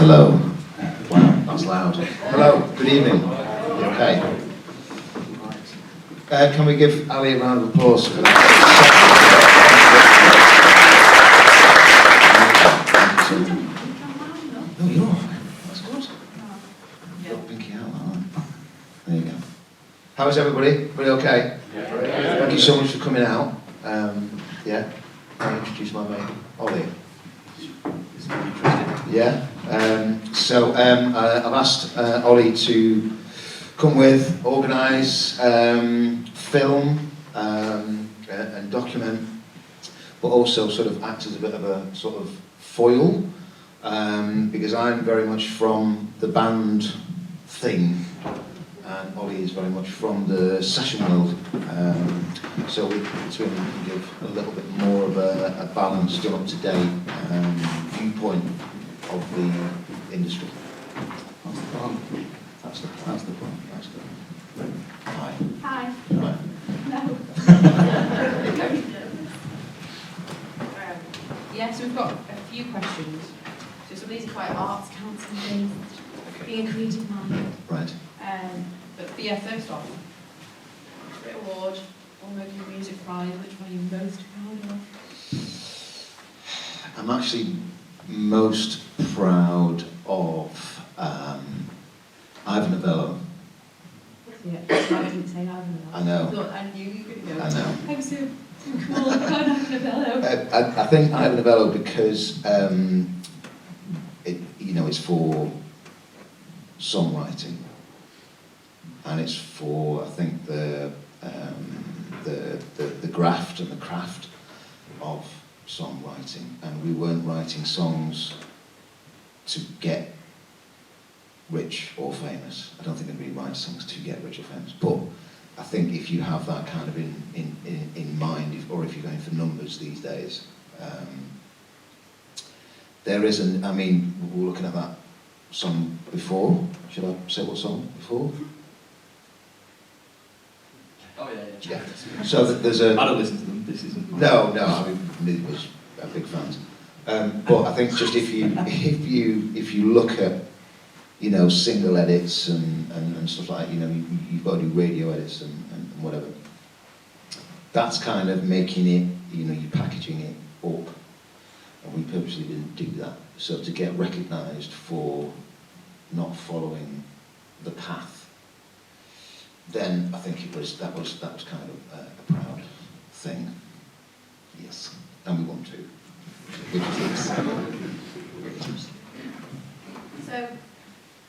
Hello. Wow, that's loud. Hello, good evening. You okay? Can we give Ali a round of applause for that? No, you're all right. That's good. You're pinky out, aren't you? There you go. How is everybody? Everybody okay? Yeah. Thank you so much for coming out. Yeah. I'll introduce my mate, Ollie. Yeah. I've asked Ollie to come with, organise, film, and document, but also sort of act as a bit of a sort of foil, because I'm very much from the band thing, and Ollie is very much from the session world. So we can give a little bit more of a balanced and up-to-date viewpoint of the industry. That's the plan. That's the plan. That's good. Hi. Hi. Right. No. So we've got a few questions. So some of these are quite arts council based, being a creative mind. Right. But yeah, first off, Brit Award or Local Music Prize, which one are you most proud of? I'm actually most proud of Ivan Novello. Yeah, I didn't say Ivan Novello. I know. I thought I knew you were going to go. I know. I'm so cool, I've got Ivan Novello. I think Ivan Novello because it's for songwriting, and it's for, I think, the graft and the craft of songwriting, and we weren't writing songs to get rich or famous. I don't think anybody writes songs to get rich or famous, but I think if you have that kind of in mind, or if you're going for numbers these days, there isn't. I mean, we were looking at that song before. Should I say what song before? Oh yeah. So there's a. I don't listen to them. This isn't. No. I mean, neither was a big fans. But I think just if you look at, single edits and stuff like that, you've got to do radio edits and whatever. That's kind of making it, you're packaging it up, and we purposely didn't do that. So to get recognised for not following the path, then I think that was kind of a proud thing. Yes, and we want to. So,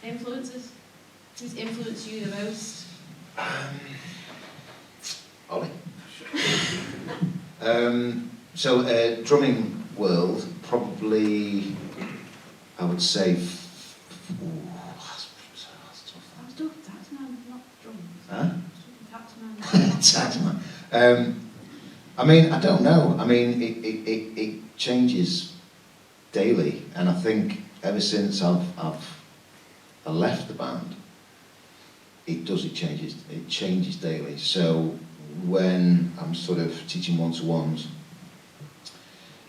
influences? Who's influenced you the most? Ollie. Drumming world, probably, I would say, that's tough. I was talking Taxman, not drums. Huh? Taxman. Taxman. I mean, I don't know. I mean, it changes daily, and I think ever since I left the band, it changes daily. So when I'm sort of teaching one-to-ones,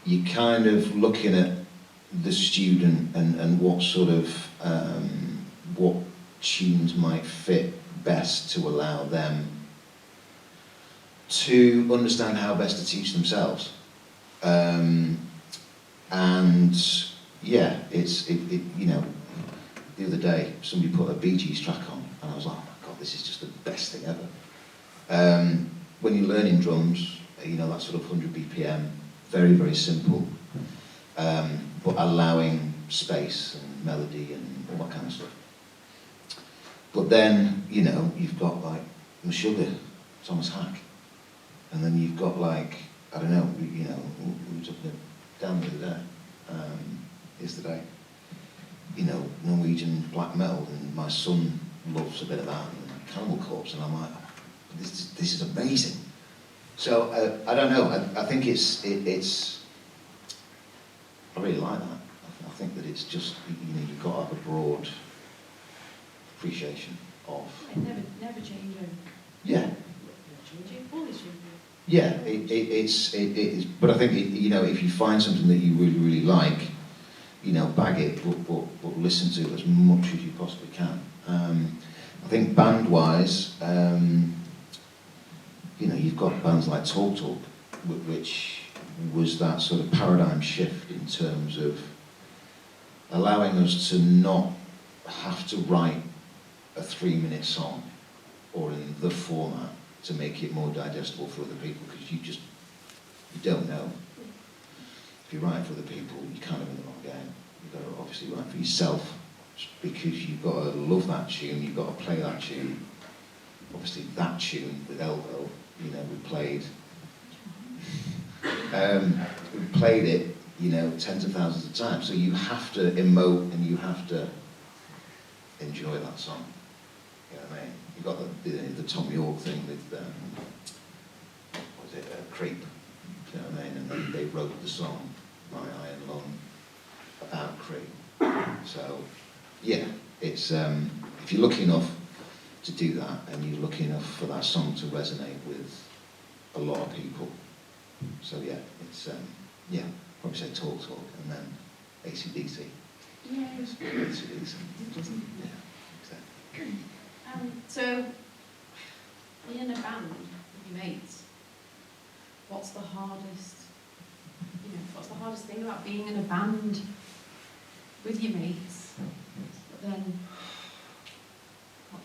you're kind of looking at the student and what sort of what tunes might fit best to allow them to understand how best to teach themselves. And yeah, the other day somebody put a Bee Gees track on, and I was like, oh my God, this is just the best thing ever. When you're learning drums, that sort of 100 BPM, very, very simple, but allowing space and melody and all that kind of stuff. But then, you've got like Meshuggah, Thomas Hack, and then you've got like, I don't know, we were talking down the other day, yesterday, Norwegian black metal, and my son loves a bit of that, and Cannibal Corpse, and I'm like, this is amazing. So I don't know. I think it's. I really like that. I think that it's just you've got to have a broad appreciation of. Never change over. Yeah. Always change. Yeah, it is. But I think if you find something that you really, really like, you know, bag it, but listen to as much as you possibly can. I think band-wise, you know, you've got bands like Talk Talk, which was that sort of paradigm shift in terms of allowing us to not have to write a 3-minute song or in the format to make it more digestible for other people, because you don't know. If you write for other people, you're kind of in the wrong game. You've got to obviously write for yourself, because you've got to love that tune, you've got to play that tune. Obviously that tune with Elbow, you know, we played it, you know, tens of thousands of times. So you have to emote and you have to enjoy that song. You know what I mean? You've got the Tom York thing with, what was it, Creep. You know what I mean? And they wrote the song, My Iron Lung, about Creep. So, yeah, it's, if you're lucky enough to do that, and you're lucky enough for that song to resonate with a lot of people. So yeah, it's, yeah, probably say Talk Talk, and then AC/DC. Yeah. AC/DC. Yeah, exactly. So, being in a band with your mates, what's the hardest, you know, what's the hardest thing about being in a band with your mates? But then,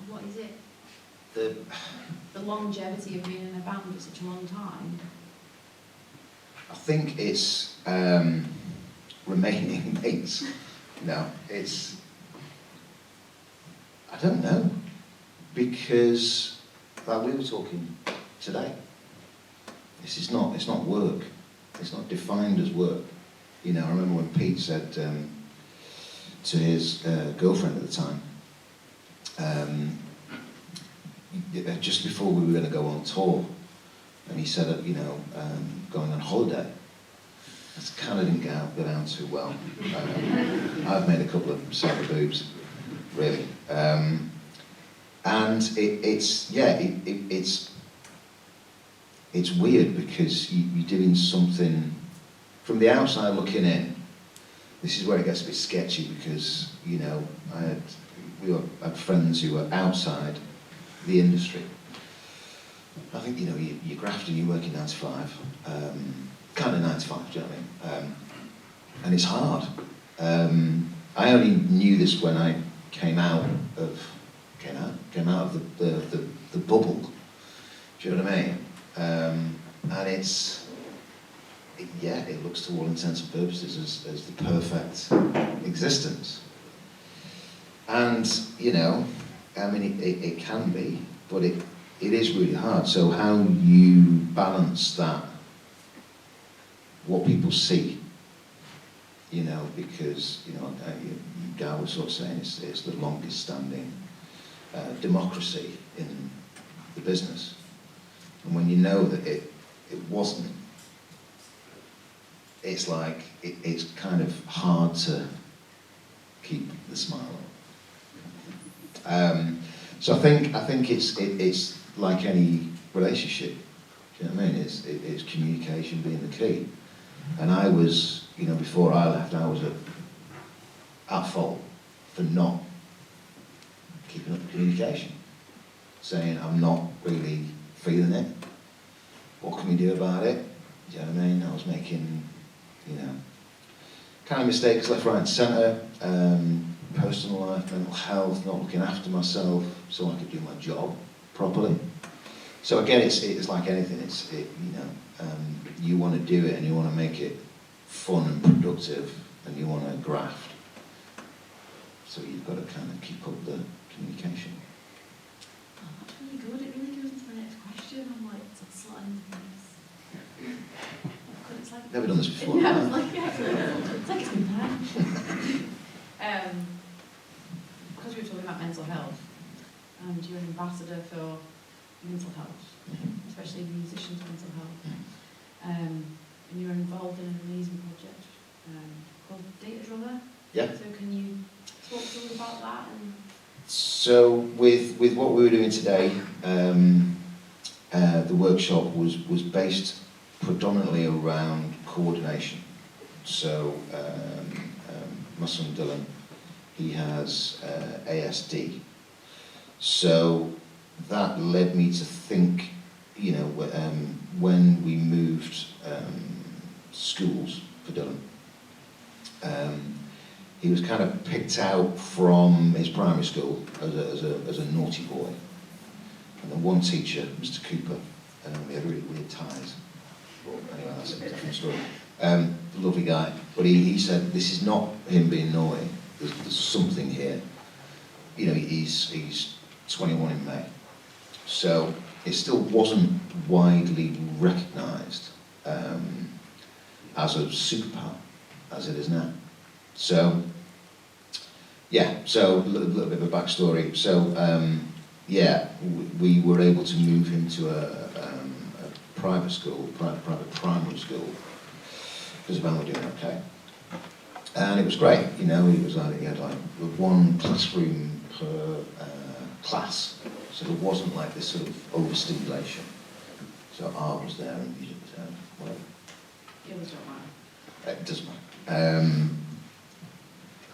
what is it? The longevity of being in a band for such a long time. I think it's remaining mates. No, it's, I don't know, because like we were talking today, it's not work. It's not defined as work. You know, I remember when Pete said to his girlfriend at the time, just before we were going to go on tour, and he said, you know, going on holiday. That kind of didn't go down too well. I've made a couple of sour boobs, really. And it's weird, because you're doing something, from the outside looking in, this is where it gets a bit sketchy, because, you know, we had friends who were outside the industry. I think, you know, you're grafting, you're working 9 to 5, kind of 9 to 5, do you know what I mean? And it's hard. I only knew this when I came out of the bubble, do you know what I mean? And it looks to all intents and purposes as the perfect existence. And, you know, I mean, it can be, but it is really hard. So how you balance that, what people see, you know, because, you know, Guy was sort of saying it's the longest standing democracy in the business. And when you know that it wasn't, it's like, it's kind of hard to keep the smile on. So I think it's like any relationship. Do you know what I mean? It's communication being the key. And I was, you know, before I left, I was at fault for not keeping up communication, saying I'm not really feeling it. What can we do about it? Do you know what I mean? I was making, you know, kind of mistakes left, right, and centre. Personal life, mental health, not looking after myself so I could do my job properly. So again, it's like anything. You know, you want to do it and you want to make it fun and productive, and you want to graft. So you've got to kind of keep up the communication. Oh, that's really good. It really goes into the next question. I'm like, it's slotting into this. It's like, Never done this before. Yeah, it's like, it's like it's been planned. Because we were talking about mental health, and you're an ambassador for mental health, especially musicians' mental health. And you're involved in an amazing project called Data Drummer. Yeah. So can you talk to us about that? So with what we were doing today, the workshop was based predominantly around coordination. So my son Dylan, he has ASD. So that led me to think, you know, when we moved schools for Dylan, he was kind of picked out from his primary school as a naughty boy. And then one teacher, Mr. Cooper, we had really weird ties. But anyway, that's a different story. Lovely guy. But he said, this is not him being naughty. There's something here. You know, he's 21 in May. So it still wasn't widely recognised as a superpower, as it is now. So, yeah, so a little bit of a backstory. So, yeah, we were able to move him to a private school, private primary school, because Ben were doing okay. And it was great, you know, he had like one classroom per class, so there wasn't like this sort of overstimulation. So art was there and music was there, whatever. Skills don't matter. It does matter.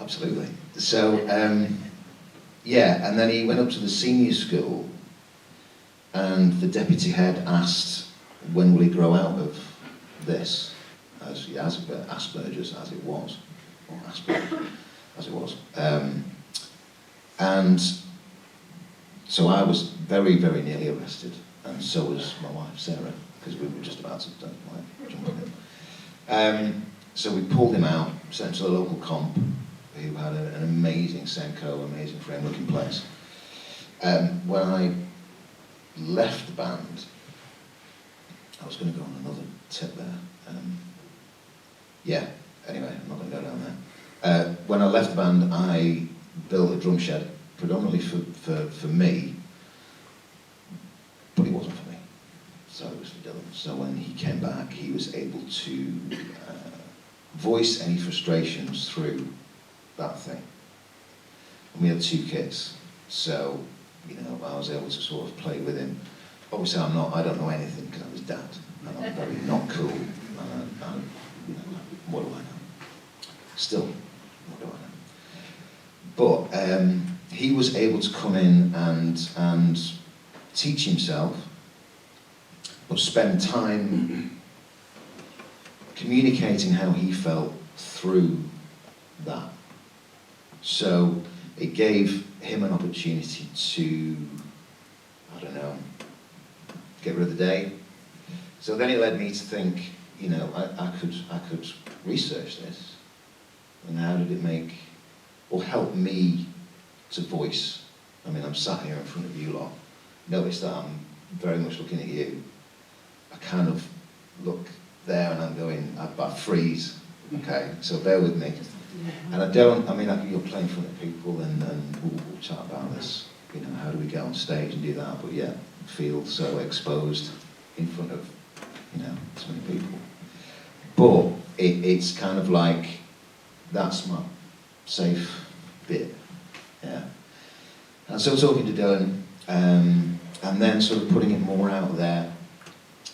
Absolutely. So, yeah, and then he went up to the senior school and the deputy head asked, when will he grow out of this? As he has Asperger's, as it was. Or Asperger's, as it was. And so I was very, very nearly arrested, and so was my wife, Sarah, because we were just about to jump on him. So we pulled him out, sent him to the local comp, who had an amazing Senko, amazing frame-looking place. When I left the band, I was going to go on another tip there. Yeah, anyway, I'm not going to go down there. When I left the band, I built a drum shed, predominantly for me, but it wasn't for me. So it was for Dylan. So when he came back, he was able to voice any frustrations through that thing. And we had 2 kids, so, you know, I was able to sort of play with him. Obviously I don't know anything because I'm his dad, and I'm very not cool, and you know, what do I know? Still, what do I know? But he was able to come in and teach himself, but spend time communicating how he felt through that. So it gave him an opportunity to, I don't know, get rid of the day. So then it led me to think, you know, I could research this, and how did it make, or help me to voice. I mean, I'm sat here in front of you lot. Notice that I'm very much looking at you. I kind of look there and I'm going, I freeze, okay? So bear with me. And you're playing in front of people and we'll chat about this. You know, how do we get on stage and do that? But yeah, feel so exposed in front of, you know, so many people. But it's kind of like, that's my safe bit, yeah. And so talking to Dylan, and then sort of putting it more out there,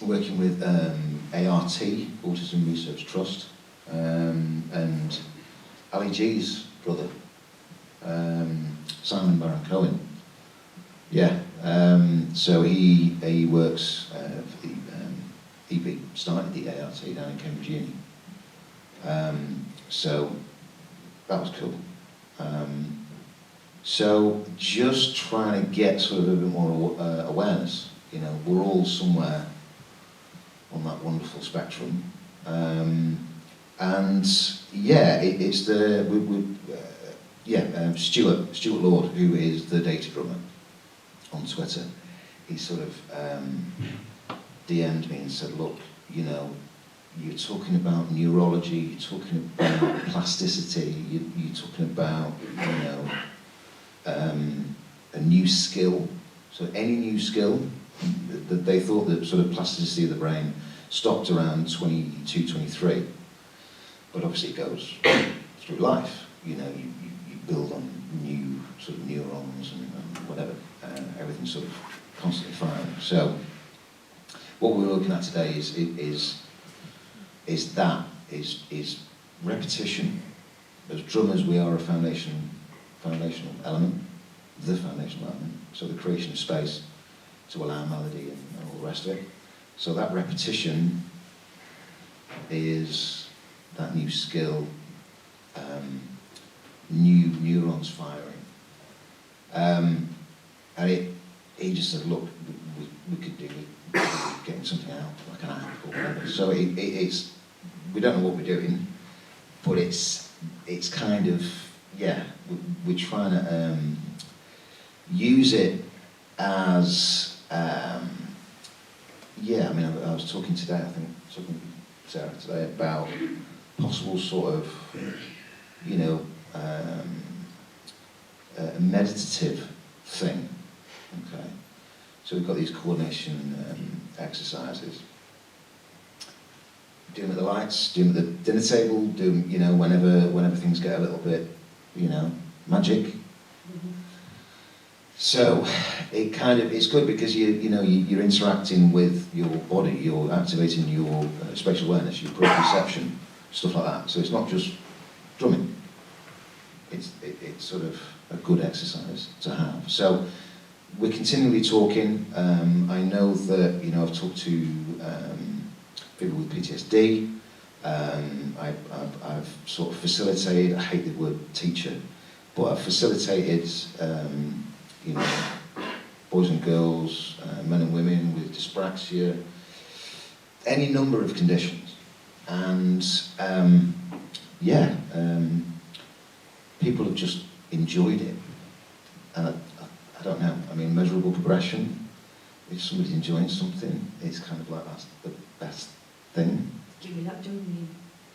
working with ART, Autism Research Trust, and Ali G's brother, Simon Baron Cohen. Yeah, so he works for the EP, started the ART down in Cambridge Uni. So that was cool. So just trying to get sort of a bit more awareness. You know, we're all somewhere on that wonderful spectrum. And yeah, it's the Stuart Lord, who is the data drummer on Twitter. He sort of DM'd me and said, look, you know, you're talking about neurology, you're talking about plasticity, you're talking about, you know, a new skill. So any new skill, that they thought that sort of plasticity of the brain stopped around 22, 23. But obviously it goes through life. You know, you build on new sort of neurons and whatever. Everything's sort of constantly firing. So what we're looking at today is repetition, as drummers, we are a foundational element, the foundational element. So the creation of space to allow melody and all the rest of it. So that repetition is that new skill, new neurons firing. And he just said, look, we could do with getting something out, like an app or whatever. So it's, we don't know what we're doing, but it's kind of, yeah, we're trying to use it as, yeah, I mean, I was talking today, I think, talking to Sarah today about possible sort of, you know, a meditative thing, okay? So we've got these coordination exercises. Do them at the lights, do them at the dinner table, do them, you know, whenever things get a little bit, you know, magic. Mm-hmm. So it kind of, it's good because you're interacting with your body, you're activating your spatial awareness, your proprioception, stuff like that. So it's not just drumming. It's sort of a good exercise to have. So we're continually talking. I know that, you know, I've talked to people with PTSD. I've sort of facilitated, I hate the word teacher, but I've facilitated, you know, boys and girls, men and women with dyspraxia, any number of conditions. And yeah, people have just enjoyed it. And I don't know, I mean, measurable progression, if somebody's enjoying something, it's kind of like that's the best thing. Give me that dopamine.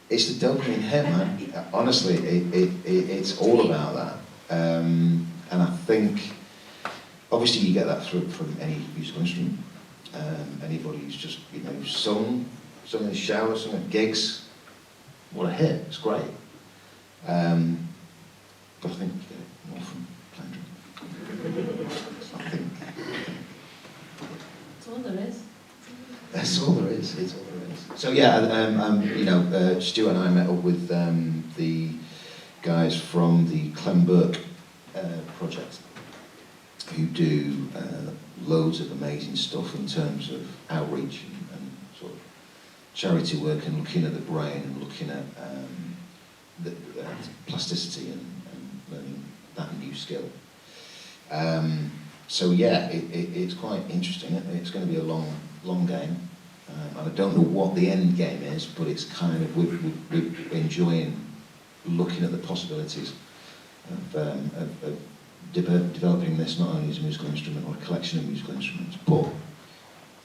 It's the dopamine hit, man. Honestly, it's all about that. And I think, obviously you get that from any musical instrument. Anybody who's just, you know, sung in the shower, sung at gigs, what a hit, it's great. But I think you get it more from playing drums. I think. That's all there is. That's all there is, it's all there is. So yeah, you know, Stuart and I met up with the guys from the Clem Burke project, who do loads of amazing stuff in terms of outreach and sort of charity work and looking at the brain and looking at the plasticity and learning that new skill. So yeah, it's quite interesting. It's going to be a long game. And I don't know what the end game is, but it's kind of, we're enjoying looking at the possibilities of developing this not only as a musical instrument or a collection of musical instruments, but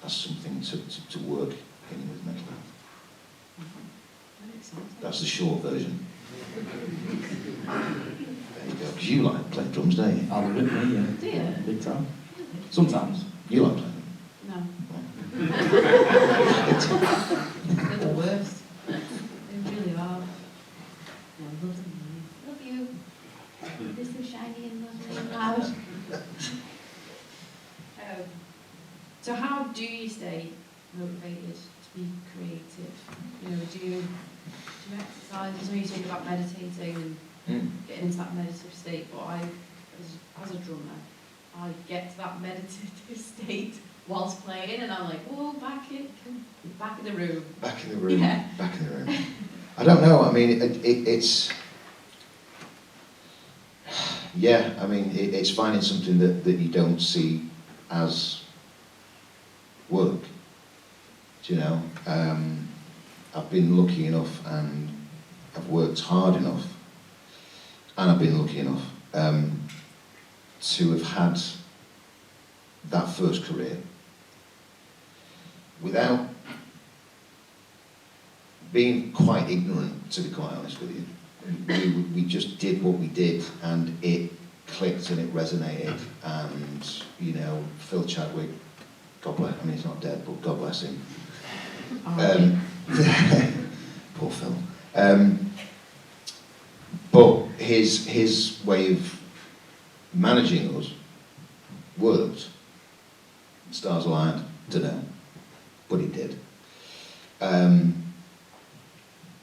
as something to work in with mental health. Very exciting. That's the short version. There you go. Because you like playing drums, don't you? I love it, me, yeah. Do you? Big time. Sometimes. You like playing them? No. They're the worst. They really are. No, I love them. Love you. They're so shiny and lovely and loud. So how do you stay motivated to be creative? You know, do you exercise? I know you talk about meditating and getting into that meditative state, but I, as a drummer, I get to that meditative state whilst playing, and I'm like, whoa, back in the room. Back in the room. Yeah. Back in the room. I don't know. I mean, it's. Yeah, I mean, it's finding something that you don't see as work. Do you know? I've been lucky enough, and I've worked hard enough, and I've been lucky enough to have had that first career without being quite ignorant, to be quite honest with you. We just did what we did, and it clicked and it resonated. And you know, Phil Chadwick, God bless. I mean, he's not dead, but God bless him. Poor Phil. But his way of managing us worked. Stars aligned, don't know, but it did.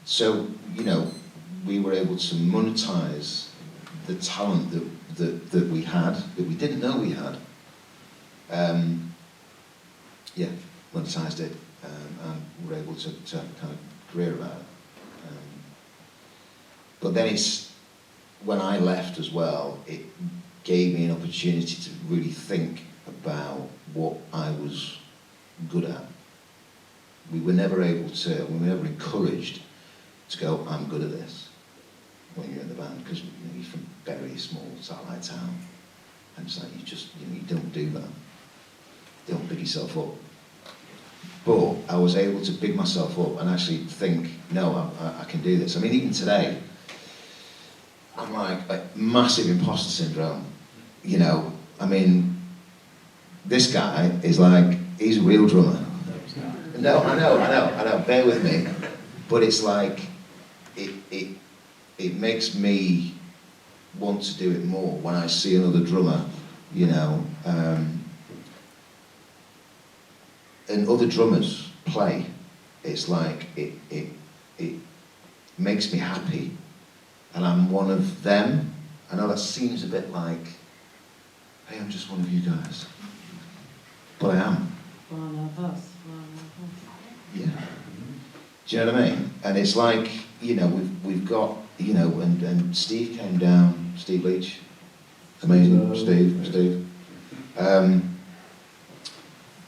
So, you know, we were able to monetize the talent that we had, that we didn't know we had. Yeah, monetized it, and were able to have a kind of career about it. But then it's, when I left as well, it gave me an opportunity to really think about what I was good at. We were never encouraged to go, I'm good at this, when you're in the band, because you're from a very small satellite town, and it's like you don't do that. Don't big yourself up. But I was able to big myself up and actually think, no, I can do this. I mean, even today, I'm like massive imposter syndrome. You know, I mean, this guy is like, he's a real drummer. No, I know, bear with me. But it's like, it makes me want to do it more when I see another drummer, you know, and other drummers play. It's like, it makes me happy, and I'm one of them. I know that seems a bit like, hey, I'm just one of you guys, but I am. One of us. Yeah. Do you know what I mean? And it's like, you know, we've got, you know, and Steve came down, Steve Leach, amazing, Steve.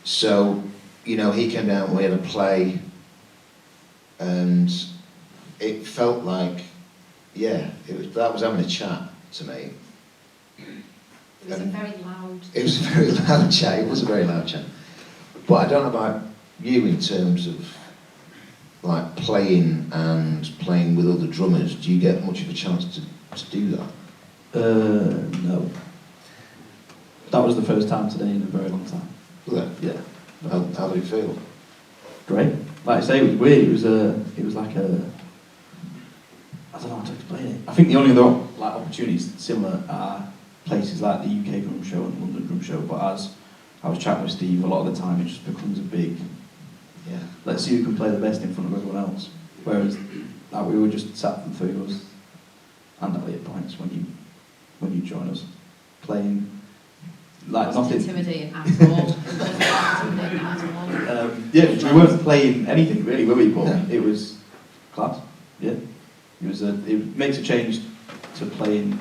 So, you know, he came down, we had a play, and it felt like, yeah, that was having a chat to me. It was a very loud... It was a very loud chat, it was a very loud chat. But I don't know about you in terms of like playing with other drummers. Do you get much of a chance to do that? No. That was the first time today in a very long time. Was it? Yeah. How did it feel? Great. Like I say, it was weird. It was like a... I don't know how to explain it. I think the only other like opportunities similar are places like the UK Drum Show and London Drum Show, but as I was chatting with Steve, a lot of the time it just becomes a big, yeah, let's see who can play the best in front of everyone else. Whereas like we were just sat, the three of us, and Ali at points when you join us, playing like nothing. Intimidating at all. Intimidating at all. Yeah, we weren't playing anything really, were we? But yeah. It was class. Yeah, it makes a change to playing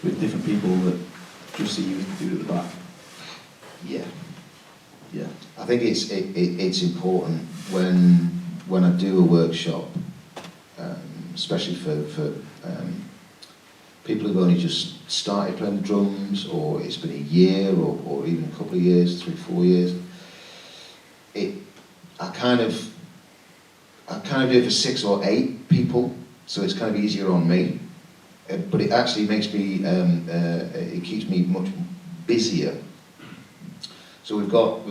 with different people that just see you as the dude at the back. Yeah, yeah. I think it's important when I do a workshop, especially for people who've only just started playing the drums, or it's been a year, or even a couple of years, 3-4 years. I kind of do it for 6 or 8 people, so it's kind of easier on me. But it actually makes me, it keeps me much busier. So we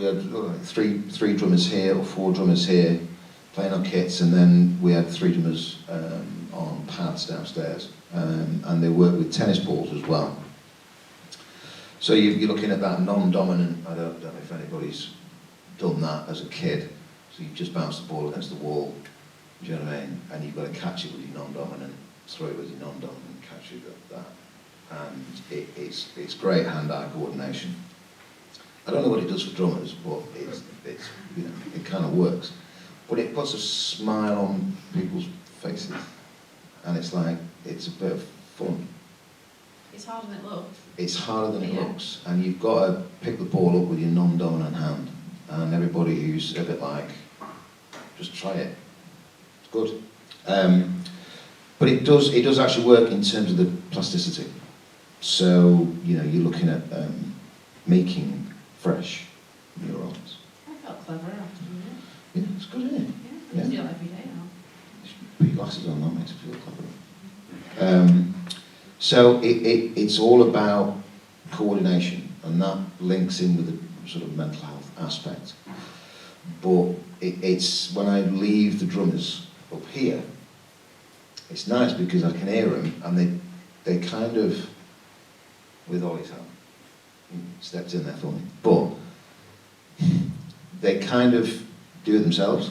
had 3 drummers here, or 4 drummers here, playing on kits, and then we had 3 drummers on pads downstairs, and they work with tennis balls as well. So you're looking at that non-dominant, I don't know if anybody's done that as a kid, so you just bounce the ball against the wall, do you know what I mean? And you've got to catch it with your non-dominant, throw it with your non-dominant, catch it with that. And it's great hand-eye coordination. I don't know what it does for drummers, but it's you know, it kind of works. But it puts a smile on people's faces, and it's like, it's a bit of fun. It's harder than it looks. It's harder than it looks, and you've got to pick the ball up with your non-dominant hand. And everybody who's a bit like, just try it. It's good. But it does actually work in terms of the plasticity. So, you know, you're looking at making fresh neurons. I felt clever after doing it. Yeah, it's good, isn't it? Yeah, I do it every day now. You should put your glasses on, that makes it feel clever. So it's all about coordination, and that links in with the sort of mental health aspect. But it's when I leave the drummers up here, it's nice because I can hear them, and they kind of, with Olly's help, stepped in there for me, but they kind of do it themselves,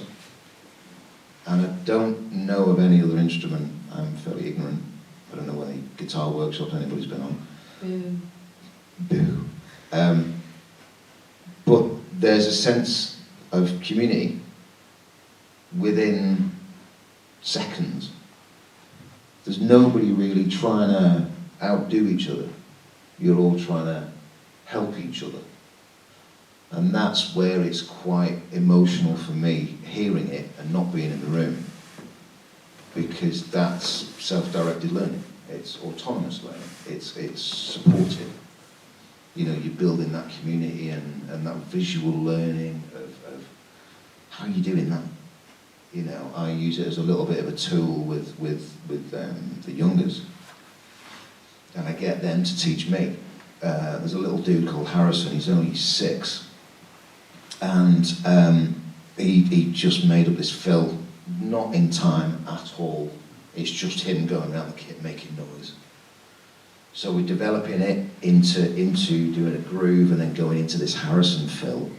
And I don't know of any other instrument. I'm fairly ignorant. I don't know any guitar workshops anybody's been on. Boo. But there's a sense of community within seconds. There's nobody really trying to outdo each other. You're all trying to help each other. And that's where it's quite emotional for me, hearing it and not being in the room. Because that's self-directed learning. It's autonomous learning. It's supportive. You know, you're building that community and that visual learning of how are you doing that? You know, I use it as a little bit of a tool with the youngers. And I get them to teach me. There's a little dude called Harrison, he's only 6. And he just made up this fill, not in time at all. It's just him going around the kit making noise. So we're developing it into doing a groove and then going into this Harrison fill.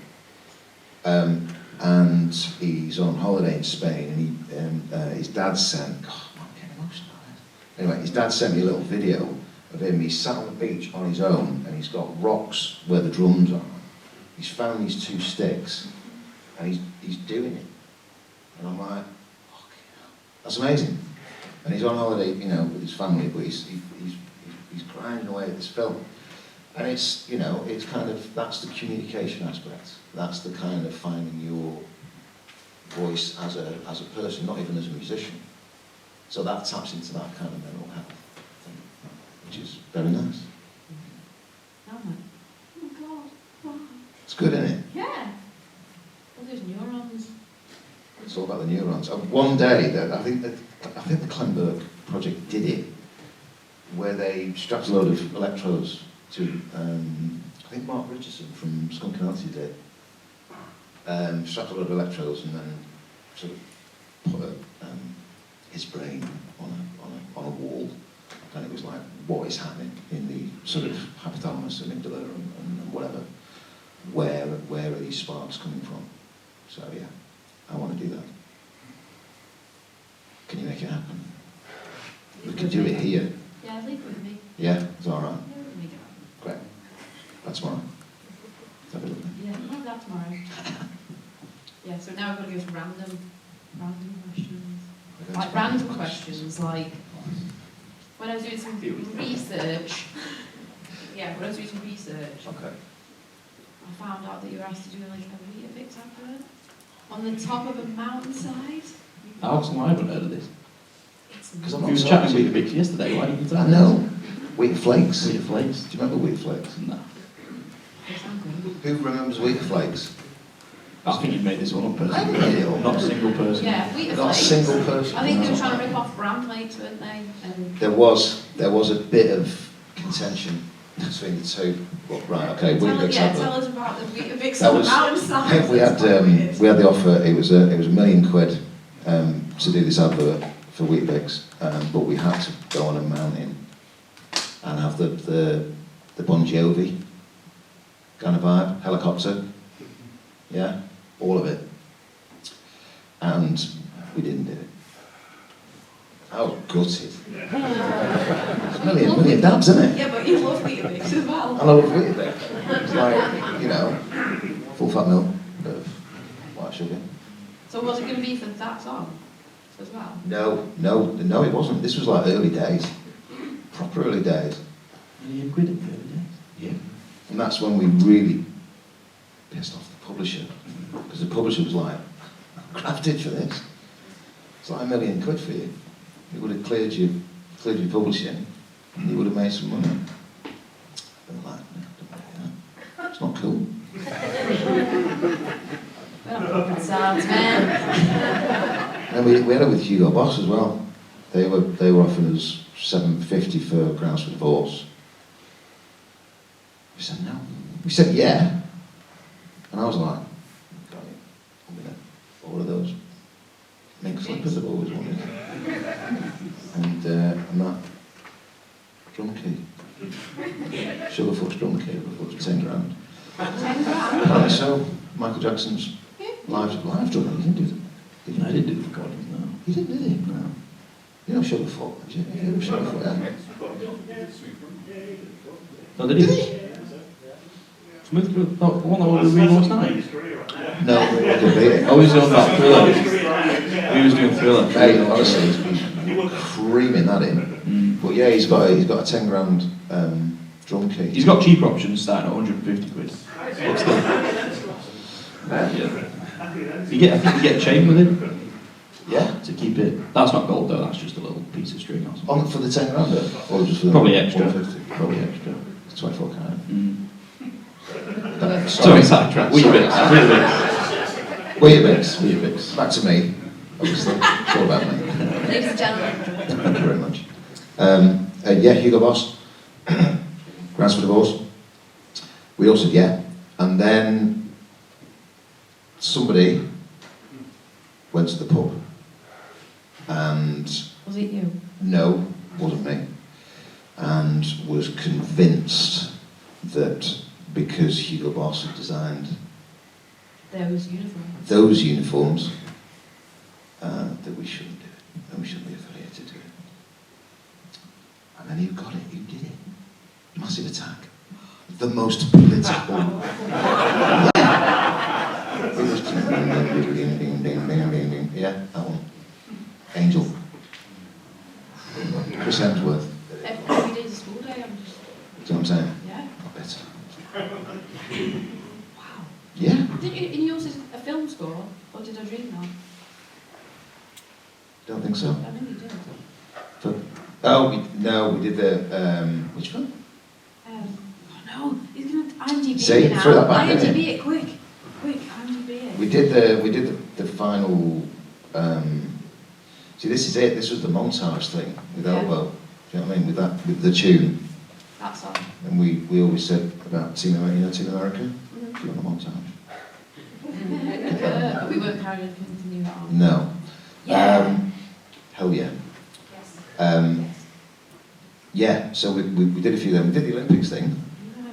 And he's on holiday in Spain, and his dad sent, God, I'm getting emotional. Anyway, his dad sent me a little video of him. He's sat on the beach on his own, and he's got rocks where the drums are. He's found these 2 sticks, and he's doing it. And I'm like, fuck yeah, that's amazing. And he's on holiday, you know, with his family, but he's grinding away at this film. And it's, you know, it's kind of, that's the communication aspect. That's the kind of finding your voice as a person, not even as a musician. So that taps into that kind of mental health thing, which is very nice. Oh my God. Wow. It's good, isn't it? Yeah. All those neurons. It's all about the neurons. One day, I think the Klemberg project did it, where they strapped a load of electrodes to, I think Mark Richardson from Skunk Anansie did. Strapped a load of electrodes and then sort of put his brain on a wall, and it was like, what is happening in the sort of hypothalamus, amygdala, and whatever. Where are these sparks coming from? So yeah, I want to do that. Can you make it happen? We can do it here. Yeah, leave it with me. Yeah, it's all right. Leave it with me. Great. That's tomorrow. Is that lovely? Yeah, we'll have that tomorrow. Yeah, so now we're going to go to random questions. Like random questions, like when I was doing some research. Yeah, when I was doing some research, Okay. I found out that you were asked to do like a Weetabix advert on the top of a mountainside. Alex and I haven't heard of this. Because I'm We not was chatting with Vic yesterday, why didn't you tell I us? know. Wheat flakes. Wheat flakes. Do you remember wheat flakes? No. They sound good. Who remembers wheat flakes? I think you made this one up I haven't made it personally. up. Not a single person. Yeah, Weetabix. Not a single person. I think they were trying to rip off brand plates, weren't they? And There was a bit of contention between the two. Well, right, okay, Weetabix tell advert. us about the Weetabix That on the was- mountainside. We had the offer. It was £1 million to do this advert for Weetabix, but we had to go on a mountain and have the Bon Jovi kind of vibe, helicopter, yeah, all of it, and we didn't do it. I was gutted. It's a million dabs, isn't it? Yeah, but you love Weetabix as well. I love Weetabix. It's like, you know, full fat milk, bit of white sugar. So was it going to be for that song as well? No, it wasn't. This was like early days. Proper early days. £1 million in 30 days. Yeah. And that's when we really pissed off the publisher. Because the publisher was like, I'm crafted for this. It's like £1 million for you. It would have cleared your publishing, and you would have made some money. And like, no, don't worry, yeah. It's not cool. We're not fucking sounds, man. And we had it with Hugo Boss as well. They were offering us $750 for Grounds for Divorce. We said no. We said yeah. And I was like, got it. I'm gonna all of those mink slippers I've always wanted. And that drum key. Sugarfoot's drum key was £10 grand. 10 grand. Apparently so. Michael Jackson's live drum, you can do that. No, I didn't do the recordings, no. You didn't, did you? No. You're not sure before, did you? You were sure before, yeah. No, did he? Smooth Criminal, the one that was doing last night? No, we didn't beat it. Oh, he was on that Thriller. He was doing Thriller. Mate, honestly, he's been creaming that in. But yeah, he's got a 10 grand drum kit. He's got cheaper options starting at 150 quid. But still. Yeah. I think you get a chain with it. Yeah. To keep it. That's not gold though, that's just a little piece of string or something. On for the 10 grand, or just for the Probably extra. 150? Probably extra. It's 24 carat. Sorry, sidetrack. Were your bits? Were your bits? Were your bits? Back to me, obviously. It's all about me. Ladies and gentlemen. Thank you very much. Yeah, Hugo Boss. Grounds for divorce. We all said yeah. And then somebody went to the pub. And Was it you? no, wasn't me. And was convinced that because Hugo Boss had designed Those uniforms. that we shouldn't do it, and we shouldn't be affiliated to it. And then who got it? Who did it? Massive Attack. The most political. It was ding, ding, ding, ding, ding, ding. Yeah, that one. Angel. Chris Hemsworth. Every day's a school day, I'm just... Do you know what I'm saying? Yeah. Not better. Wow. Yeah. Did you, in yours is a film score, or did I dream that? Don't think so. I think you did. We did the, which one? Oh no, he's going to IMDb See, it now. throw that back, didn't IMDb it, quick, IMDb it. We did the final, see this is it, this was the montage thing with Elbow, do you know what I mean, with the tune. That song. And we always said about Team America, Team America? Do you want a montage? We weren't carrying on continue that on. No. Yeah. Hell yeah. Yes. Yes. Yeah, so we did a few of them. We did the Olympics thing.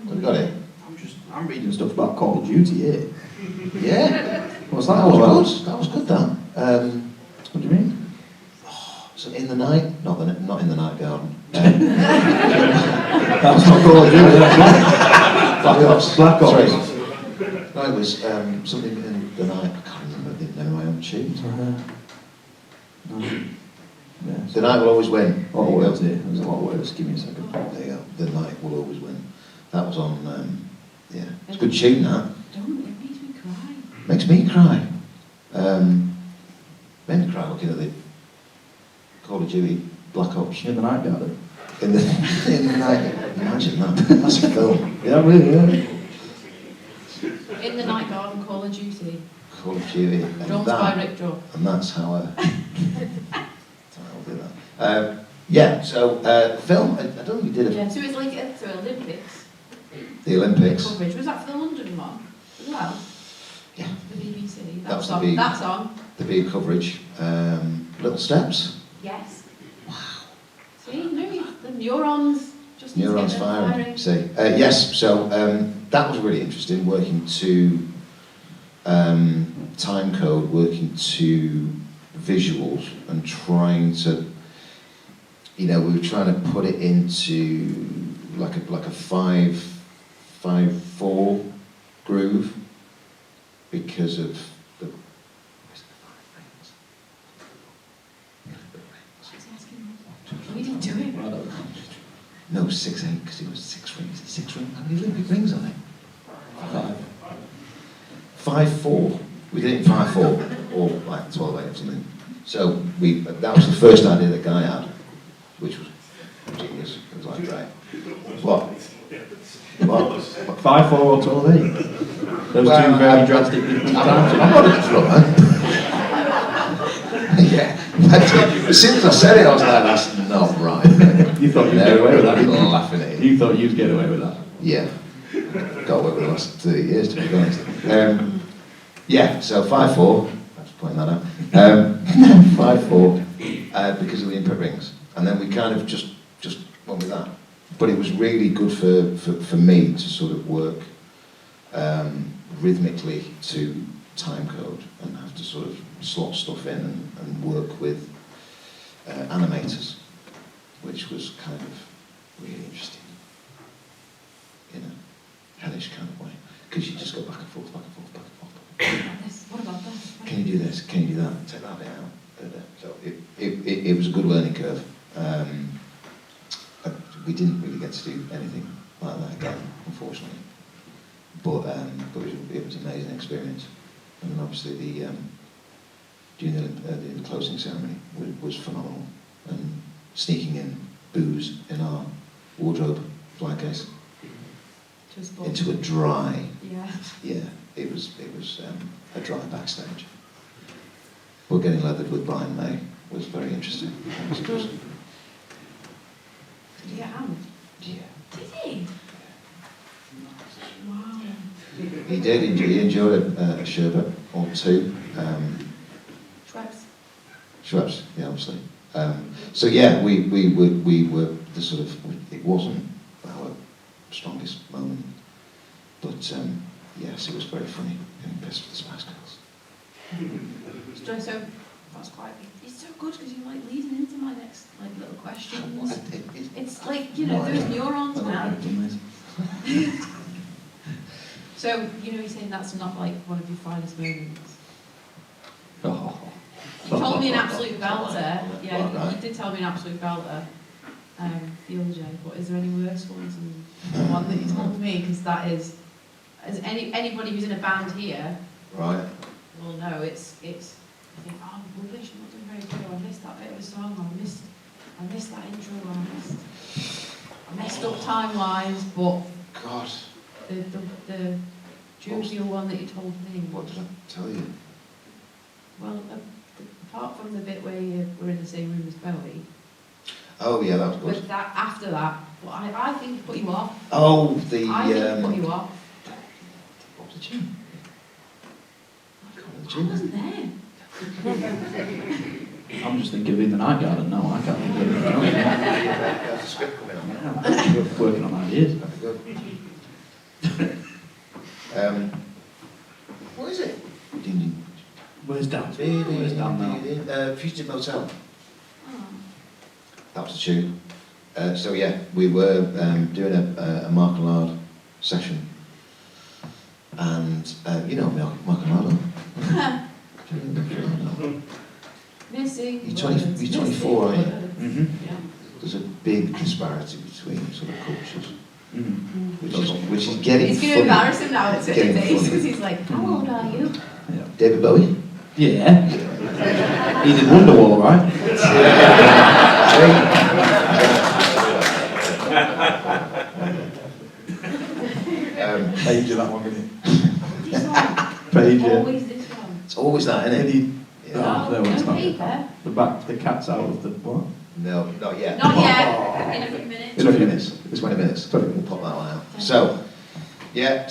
Yeah, We got it. I'm reading stuff about Call of Duty here. Yeah. What's that That all about? was good. That was good, that. What do you mean? So in the night, not in the night garden. That's not Call of Duty, that's Black Ops. Black Ops. Sorry. No, it was something in the night. I can't remember. I didn't know my own tunes. Yeah. The night will always win. A lot of words here. There's a lot of words. Give me a second. There you go. The night will always win. That was on. Yeah, it's a good tune. That Don't, it makes me cry. makes me cry. Made me cry looking at the Call of Duty Black Ops In the Night Garden. in the night. Imagine that. That's a film. Yeah, really, yeah. In the Night Garden, Call of Duty. Call of Duty. Drums by Rick Jupp. And that's how I. I'll do that. Yeah. So film. I don't think we did Yeah, so it's like Olympics. the Olympics. Coverage. Was that for the London one as well? Yeah. The BBC. That was That's on. the That's on. The big coverage. Little Steps. Yes. Wow. See, no, the neurons just need to Neurons get them firing. See. Yes. So that was really interesting. Working to time code, working to visuals, and trying to. We were trying to put it into like a 5/4 groove because of the. We didn't do it. No, 6/8 because it was 6 rings. 6 rings. How many Olympic rings are there? 5/4. We did it in 5/4 or like 12/8 or something. So that was the first idea the guy had, which was genius. It was like, right, what? 5/4 or 12/8. Those two very drastic different times. I'm not a drummer. Yeah. As soon as I said it, I was like, that's not right. You thought you'd get away with that? Laughing at it. You thought you'd get away with that? Yeah. Got away with the last 30 years, to be honest. Yeah, so 5/4. I was pointing that out. 5/4 because of the input rings. And then we kind of just went with that. But it was really good for me to sort of work rhythmically to time code and have to sort of slot stuff in and work with animators, which was kind of really interesting in a hellish kind of way, because you just go back and forth, back and forth, back and forth. What about this? What about this? Can you do this? Can you do that? Take that bit out. So it was a good learning curve. We didn't really get to do anything like that again, unfortunately. But it was an amazing experience. And obviously during the closing ceremony was phenomenal. And sneaking in booze in our wardrobe fly case into a dry. Yeah, it was a dry backstage. But getting leathered with Brian May was very interesting. Did he get hammered? Yeah. Did he? Wow. He did. He enjoyed a sherbet or two. Schweppes, yeah, obviously. So yeah, we were the sort of, it wasn't our strongest moment, but yes, it was very funny getting pissed with the Spice Girls. So that's quite. It's so good because you're like leading into my next like little questions. It's like those neurons, man. So you're saying that's not like one of your finest moments. You told me an absolute belter. Yeah, you did tell me an absolute belter. The other day, but is there any worse ones than the one that you told me? Because that is, as anybody who's in a band here, Right. will know. It's. I think, oh, rubbish. I'm not doing very good. Or I missed that bit of the song. Or I missed that intro. Or I messed up time wise. But God. the jovial one that you told me. What did I tell you? Well, apart from the bit where you were in the same room as Bowie. Oh yeah, that was good. But that after that, well, I think it put you off. Oh, I think it put you off. What was the tune? I wasn't there. I'm just thinking of In the Night Garden now. I can't think of anything else. There's a script coming on. Yeah, working on ideas. That'd be good. What is it? Where's Dan? Where's Dan now? Fugitive Motel. Oh. That was the tune. So yeah, we were doing a Mark and Lard session, and Mark and Lard. Missing. You're 24, aren't you? Mm-hmm. Yeah. There's a big disparity between sort of cultures, Mm. which is getting It's going to funny. embarrass him now at his Getting age funny. because he's like, how old are you? Yeah. David Bowie. Yeah. He did Wonderwall, right? Page of that one, isn't it? Page, yeah. Always this one. It's always that, isn't it? Oh, no, it's No not. paper. The back, the cat's out of the what? No, not yet. Not yet. In a few minutes. In a few minutes. 20 minutes. We'll pop that one out. So, yeah,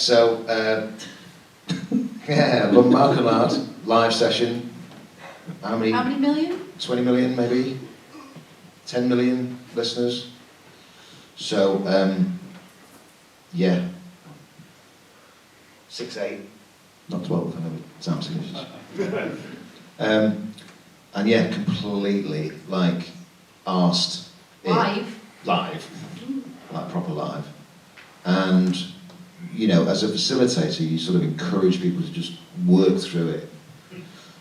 yeah, Mark and Lard, live session. How many million? 20 million, maybe? 10 million listeners. So, yeah. 6'8", not 12, I know Sam signatures. And yeah, completely, like, arsed. Live? Live. Like, proper live. And, as a facilitator, you sort of encourage people to just work through it.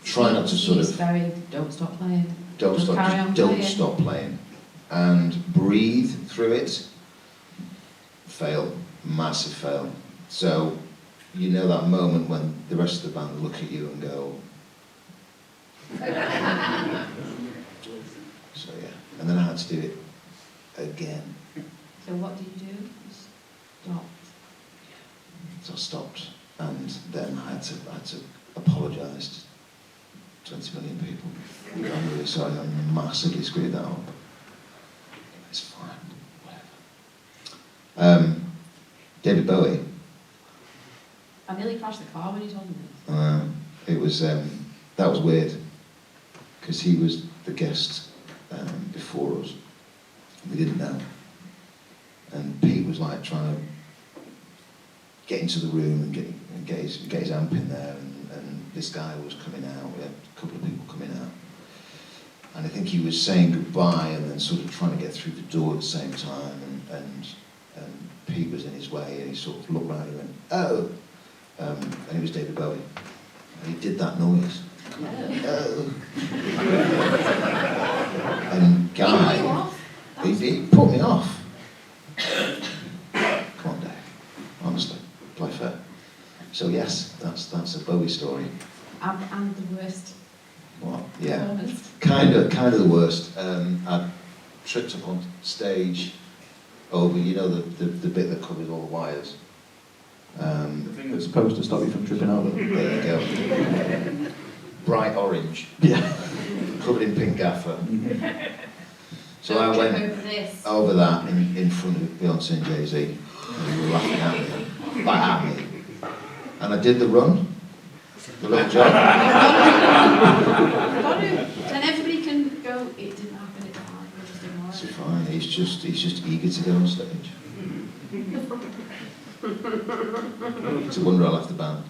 Try not to sort of... Don't stop playing. Don't stop playing. And breathe through it. Fail. Massive fail. So, that moment when the rest of the band look at you and go... So, yeah. And then I had to do it again. So what did you do? Stop. So I stopped. And then I had to apologise to 20 million people. I'm really sorry, I massively screwed that up. It's fine, whatever. David Bowie. I nearly crashed the car when you told me this. It was, that was weird, because he was the guest before us. We didn't know. And Pete was like trying to get into the room and get his amp in there and this guy was coming out, we had a couple of people coming out. And I think he was saying goodbye and then sort of trying to get through the door at the same time, and Pete was in his way, and he sort of looked around and went, oh! And it was David Bowie. And he did that noise. Oh! And Guy, he put me off. Come on, Dave. Honestly, play fair. So yes, that's a Bowie story. And the worst. What? Yeah. Performance. Kind of the worst. I tripped up on stage over, you know, the bit that covers all the wires. The thing that's supposed to stop you from tripping over. There you go. Bright orange. Yeah. Covered in pink gaffer. So Don't I trip went over this. over that in front of Beyonce and Jay-Z. And they were laughing at me. Like at me. And I did the run. The little jog. Then everybody can go, it didn't happen, it didn't happen, just ignore It's it. fine. He's just eager to go on stage. It's a wonder I left the band.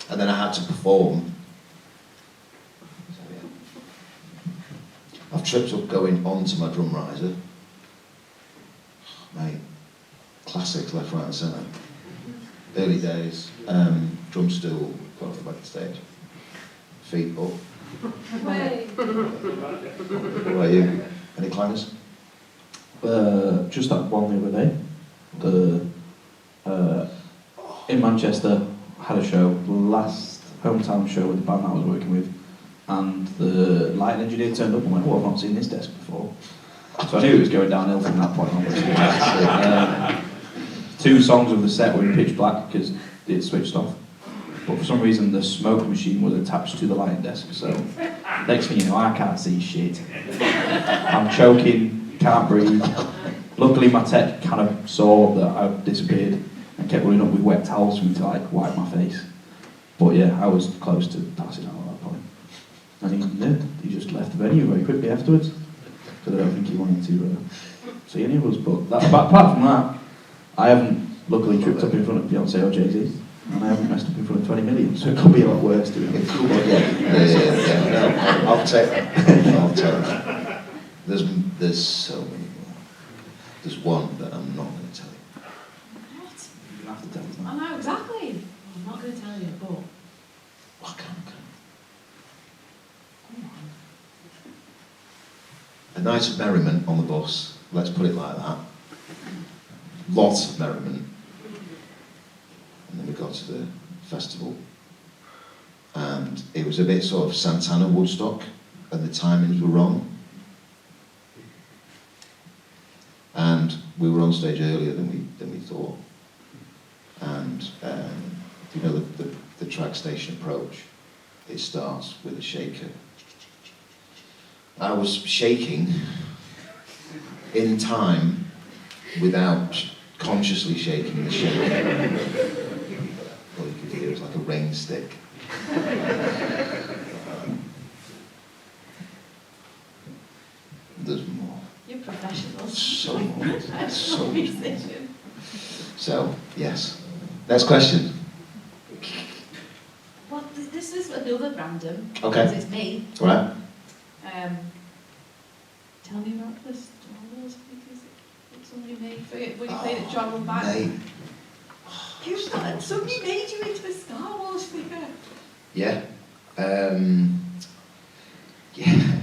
And then I had to perform. So, yeah. I've tripped up going onto my drum riser. Mate, classics left, right and centre. Early days, drum stool, got off the back of the stage. Feet up. What about you? Any climbers? Just that one the other day. In Manchester, I had a show, the last hometown show with the band that I was working with, and the lighting engineer turned up and went, "Well, I've not seen this desk before." So I knew it was going downhill from that point onwards. 2 songs of the set were in pitch black because it switched off. But for some reason the smoke machine was attached to the lighting desk, so next thing you know, I can't see shit. I'm choking, can't breathe. Luckily my tech kind of saw that I'd disappeared and kept running up with wet towels for me to like wipe my face. But yeah, I was close to passing out at that point. And he just left the venue very quickly afterwards, because I don't think he wanted to see any of us. But apart from that, I haven't luckily tripped up in front of Beyonce or Jay-Z, and I haven't messed up in front of 20 million, so it could be a lot worse, to be honest. Yeah. No, I'll take that. There's so many more. There's one that I'm not going to tell you. What? You have to tell us I now. know, exactly. I'm not going to tell you, but I can't. come on. A night of merriment on the bus, let's put it like that. Lots of merriment. And then we got to the festival, and it was a bit sort of Santana Woodstock, and the timings were wrong. And we were on stage earlier than we thought. And you know the track station approach, it starts with a shaker. I was shaking in time without consciously shaking the shaker. All you could hear was like a rain stick. There's more. You're professionals. So more. So much more. musician. So, yes. Next question. Well, this is another random. Okay. Because it's me. All right. Tell me about the Star Wars figures that somebody made for you when you played at Travel Back. Mate. Somebody made you into a Star Wars figure. Yeah. Yeah.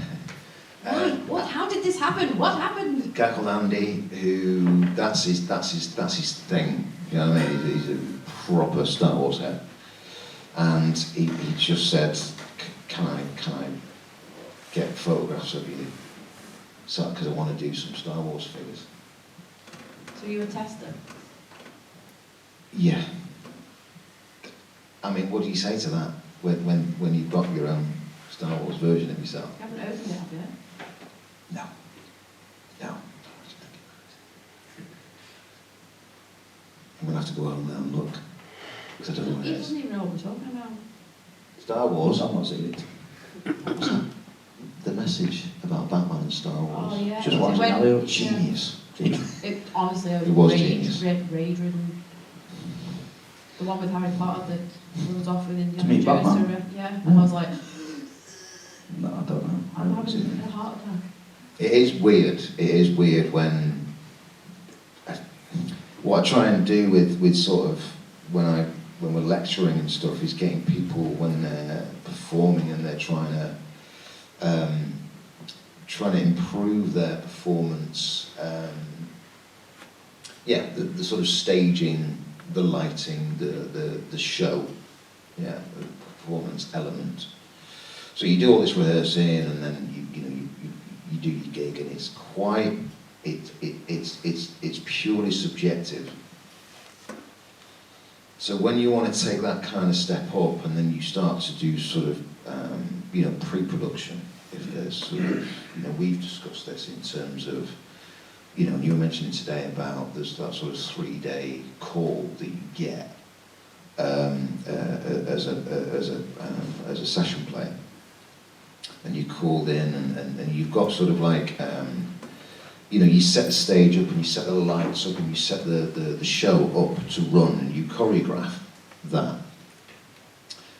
Why? What? How did this happen? What happened? Guy called Andy, who that's his thing. You know what I mean? He's a proper Star Wars head, and he just said, "Can I get photographs of you?" So, because I want to do some Star Wars figures. So you were a tester? Yeah. I mean, what do you say to that when you've got your own Star Wars version of yourself? You haven't opened it, have you? No. I'm going to have to go home now and look, because I don't know what He it is. doesn't even know what we're talking about. Star Wars, I've not seen it. what was that? The message about Batman and Star Wars. Oh yeah. Just It watching went- Elio. Genius. It honestly, I It was rage, genius. rage-ridden. The one with Harry Potter that runs off with Indiana To meet Jones. Batman? Yeah, and I was like, No, I don't know. I'm having a heart attack. It is weird. It is weird when what I try and do with sort of when we're lecturing and stuff is getting people when they're performing and they're trying to improve their performance. The sort of staging, the lighting, the show, the performance element. So you do all this rehearsing, and then you do your gig, and it's quite it's purely subjective. So when you want to take that kind of step up, and then you start to do sort of pre-production, if there's sort of we've discussed this in terms of you were mentioning today about there's that sort of 3-day call that you get as a session player. And you called in, and you've got sort of like, you set the stage up, and you set the lights up, and you set the show up to run, and you choreograph that.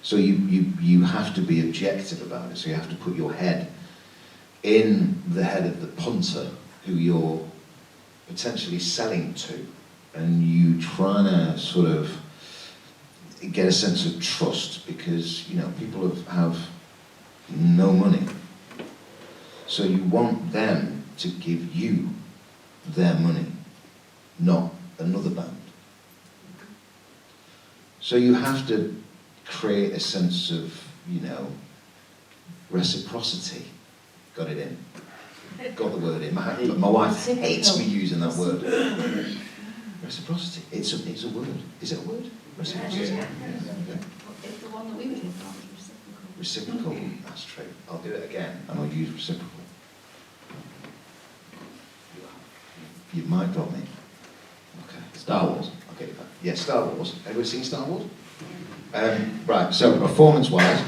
So you have to be objective about it. So you have to put your head in the head of the punter who you're potentially selling to, and you trying to sort of get a sense of trust, because people have no money. So you want them to give you their money, not another band. So you have to create a sense of, reciprocity. Got it in. Got the word in. My wife hates me using that word. Reciprocity. It's a word. Is it a word? Reciprocity. It's the one that we were talking about. Reciprocal, that's true. I'll do it again, and I'll use reciprocal. You might drop me. Okay. Star Wars. I'll get you back. Yeah, Star Wars. Everybody seen Star Wars? Right, so performance-wise,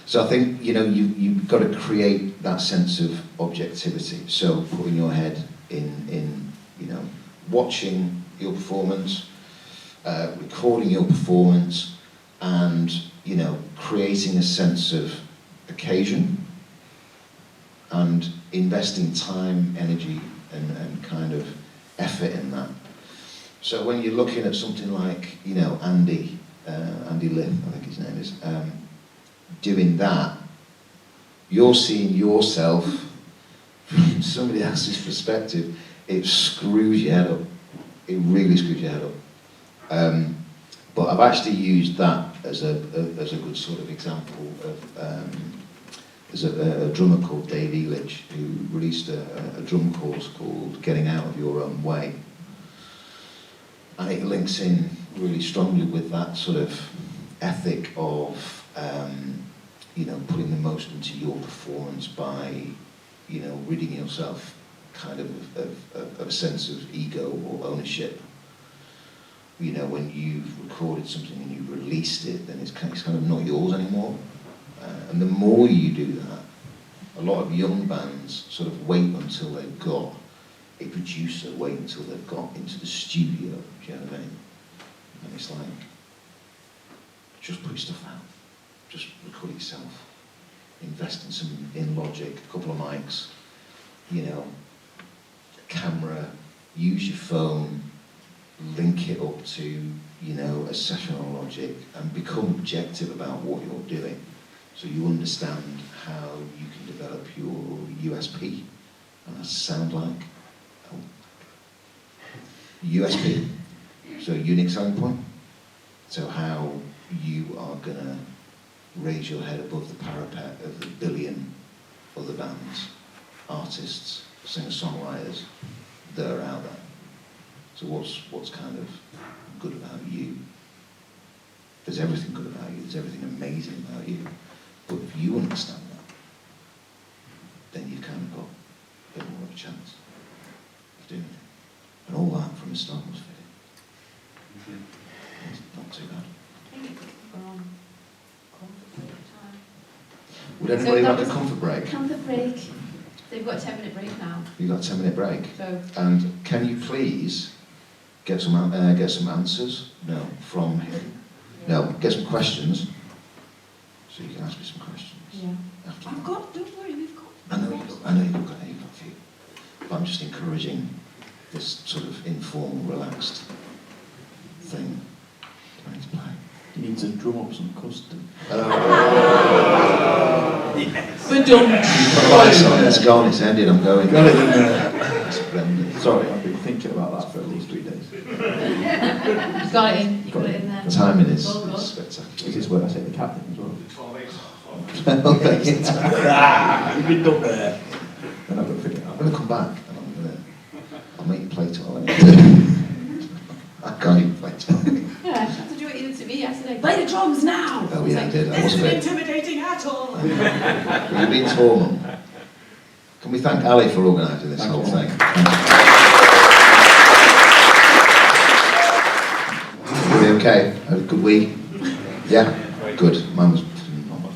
so I think, you've got to create that sense of objectivity. So putting your head in watching your performance, recording your performance, and creating a sense of occasion and investing time, energy, and kind of effort in that. So when you're looking at something like, Andy Lith, I think his name is, doing that, you're seeing yourself from somebody else's perspective. It screws your head up. It really screws your head up. But I've actually used that as a good sort of example of there's a drummer called Dave Elitch who released a drum course called Getting Out of Your Own Way, and it links in really strongly with that sort of ethic of putting the most into your performance by ridding yourself kind of a sense of ego or ownership. When you've recorded something and you've released it, then it's kind of not yours anymore. And the more you do that, a lot of young bands sort of wait until they've got a producer, wait until they've got into the studio, do you know what I mean? And it's like, just put your stuff out, just record it yourself, invest in Logic, a couple of mics, a camera, use your phone, link it up to, a session on Logic, and become objective about what you're doing, so you understand how you can develop your USP, and that sound like USP, so unique selling point. So how you are gonna raise your head above the parapet of the billion other bands, artists, singer-songwriters that are out there. So what's kind of good about you? There's everything good about you, there's everything amazing about you. But if you understand that, then you've kind of got a bit more of a chance of doing it. And all that from a Star Wars video. It's not too bad. I think we're on comfort break time. Would anybody So that like a was comfort break? Comfort break. So we've got a 10-minute break now. You've got a 10-minute break. So And can you please get some answers? No, from him. No, get some questions. So you can ask me some questions. Yeah. After I've that. got, don't worry, we've got. I know you've got a few. But I'm just encouraging this sort of informal, relaxed thing going to play. You need to drum up some custom. We're done. It's gone, it's ended, I'm going. Got it in there. It's Brendan. Sorry, I've been thinking about that for at least 3 days. You've got it in. You've got it in there. The timing is All good. spectacular. Is this where I say the captain as well? You've been done there. Then I've got to figure it I'm out. going to come back and I'll make you play to all I can't even play to all. Yeah, I had to do it either to me yesterday. Play the drums now! Oh yeah, I did. That This was a isn't bit. intimidating at all! You've been torn. Can we thank Ali for organising this Thank whole you. thing? Were we okay? Had a good week? Yeah? Good. Mine was not my fault.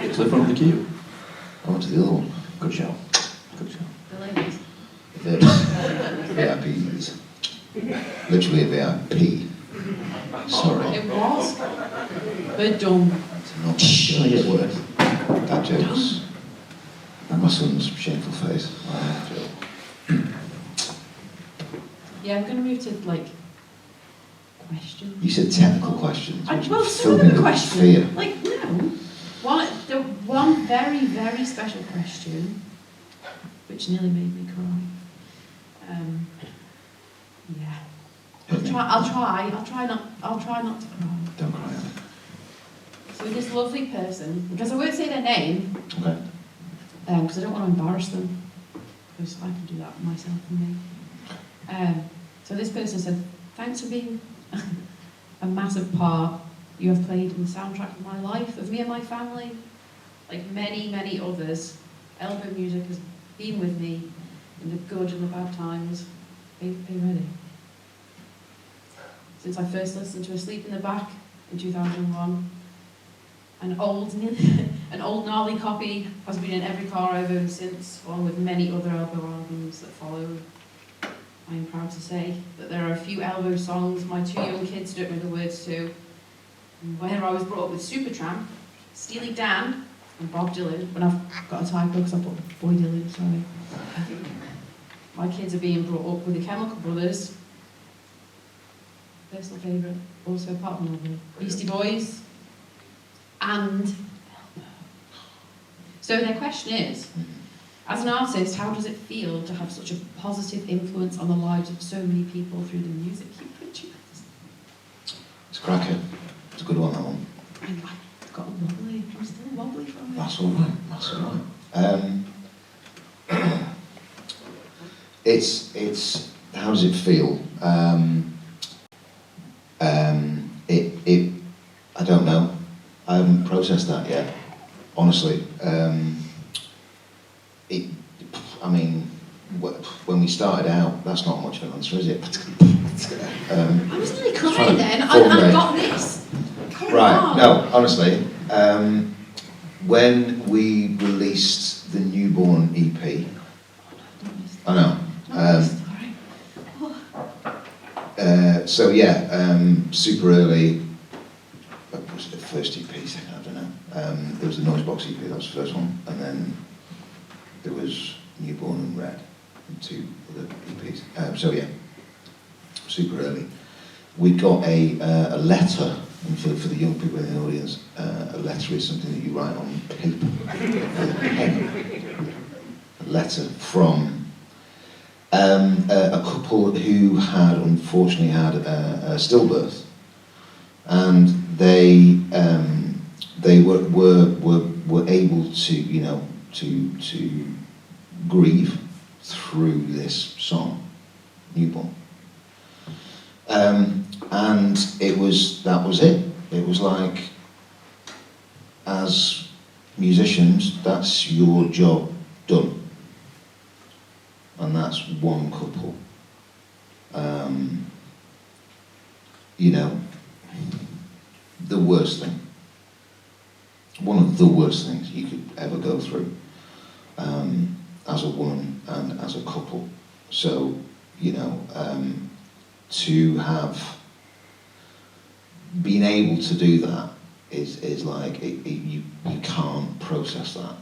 Get to the front of the queue. I went to the other one. Good show. Good show. The ladies. VIPs. Literally a VIP. Sorry. It was. We're done. It's not It's gonna get worse. Dad jokes. And my son's shameful face. Yeah, we're going to move to, like, questions. You said technical questions. which Well, filled some of me them with questions. fear. Like, no. One very, very special question, which nearly made me cry. Yeah. I'll try not to cry. Don't cry, Ali. So this lovely person, because I won't say their name, Okay. because I don't want to embarrass them, because I can do that myself and me. So this person said, thanks for being a massive part you have played in the soundtrack of my life, of me and my family. Like many, many others, elbow music has been with me in the good and the bad times. Are you ready? Since I first listened to Asleep in the Back in 2001, an old gnarly copy has been in every car I've owned since, along with many other elbow albums that followed. I am proud to say that there are a few elbow songs my 2 young kids don't know the words to. And where I was brought up with Supertramp, Steely Dan, and Bob Dylan, when I've got a typo because I put Boy Dylan, sorry. My kids are being brought up with the Chemical Brothers, personal favourite, also part of my novel, Beastie Boys, and so their question is, as an artist, how does it feel to have such a positive influence on the lives of so many people through the music you produce? It's a cracker. It's a good one, that one. I've got a wobbly, I'm still wobbly from it. That's all right. That's all right. It's. How does it feel? I don't know. I haven't processed that yet. Honestly, I mean, when we started out, that's not much of an answer, is it? I was nearly trying crying to then. I've formulate. got this. Come Right. on. No, honestly, when we released the Newborn EP, I know. So yeah, super early. What was it, the first EP? I don't know. There was the Noisebox EP. That was the first one, and then there was Newborn and Red, and 2 other EPs. So yeah, super early. We got a letter, and for the young people in the audience, a letter is something that you write on paper with a pen. A letter from a couple who had unfortunately had a stillbirth, and they were able to to grieve through this song, Newborn. And that was it. It was like, as musicians, that's your job done. And that's one couple. The worst thing. One of the worst things you could ever go through as a woman and as a couple. So, to have been able to do that is like you can't process that.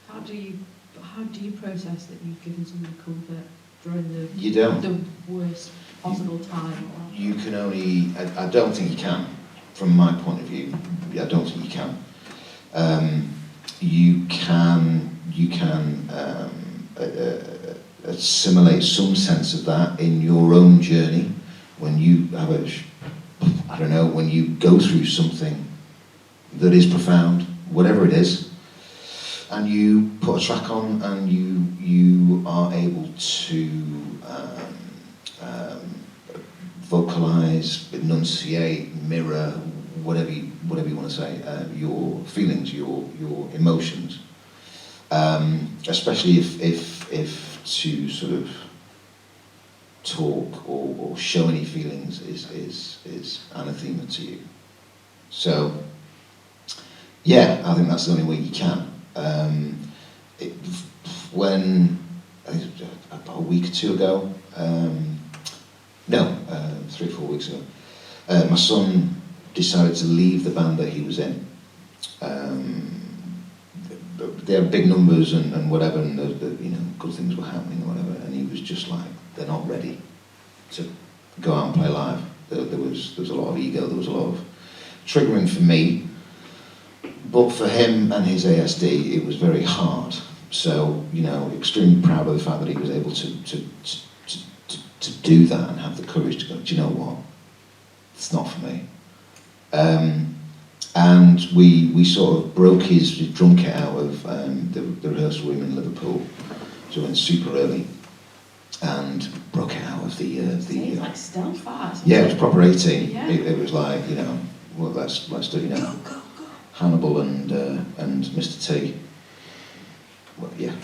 How do you process that you've given somebody comfort during You don't. the worst possible time? You can only. I don't think you can, from my point of view. I don't think you can. You can assimilate some sense of that in your own journey when you have when you go through something that is profound, whatever it is, and you put a track on and you are able to vocalize, enunciate, mirror, whatever you want to say, your feelings, your emotions. Especially if to sort of talk or show any feelings is anathema to you. So, yeah, I think that's the only way you can. When about a week or two ago, 3 or 4 weeks ago, my son decided to leave the band that he was in. They had big numbers and whatever, and good things were happening or whatever, and he was just like, they're not ready to go out and play live. There was a lot of ego, there was a lot of triggering for me, but for him and his ASD, it was very hard. So, extremely proud of the fact that he was able to do that and have the courage to go, do you know what? It's not for me. And we sort of broke his drum kit out of the rehearsal room in Liverpool. So we went super early and broke it out of the It's like stealth fast. yeah, it was proper 18. Yeah. It was like, well, let's do, Go. Hannibal and Mr. T. Well, yeah.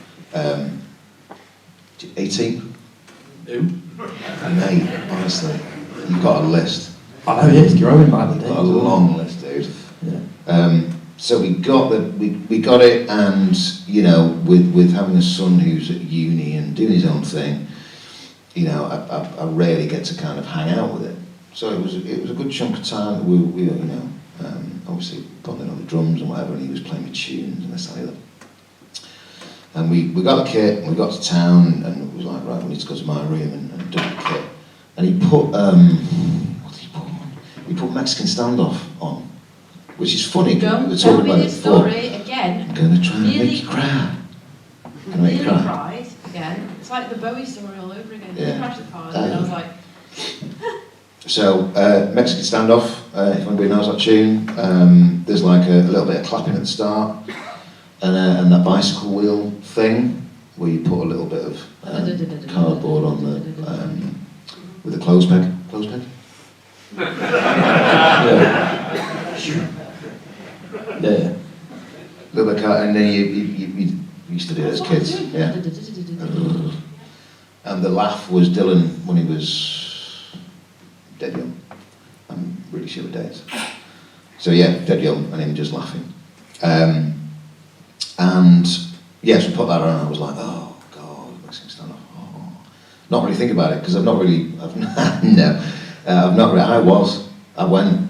18? Who? Mate, honestly, you've got a list. I know, yeah, it's growing by the You've day. got a long list, dude. Yeah. So we got it, and with having a son who's at uni and doing his own thing, I rarely get to kind of hang out with it. So it was a good chunk of time that we were obviously bonding on the drums and whatever, and he was playing me tunes and this and that. And we got the kit, and we got to town, and it was like, right, we need to go to my room and do the kit. And he put what did he put on? He put Mexican Standoff on. Which is funny, because we were talking about it before. Story again. I'm going to try and make you cry. Gonna make you cry. Cried again. It's like the Bowie story all over again. Yeah. He crashed the car, and I was like... So, Mexican Standoff, if anybody knows that tune, there's like a little bit of clapping at the start, and that bicycle wheel thing, where you put a little bit of cardboard on the, with a clothes peg. Clothes peg? Yeah. A little bit of card, and then you used to do it as kids. Yeah. And the laugh was Dylan when he was dead young. I'm really sure of dates. So yeah, dead young, and him just laughing. And yes, we put that on, and I was like, oh God, Mexican Standoff. Oh. Not really thinking about it, because I went.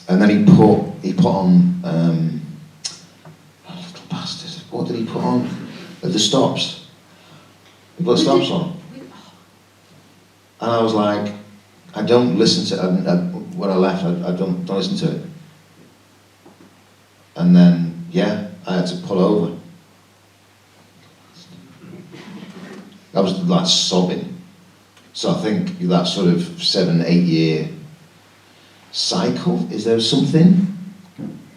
And then he put on, little bastard, what did he put on? The stops. He put the stops on. And I was like, I don't listen to it. When I left, I don't listen to it. And then, yeah, I had to pull over. I was like sobbing. So I think that sort of 7-8 year cycle, is there something?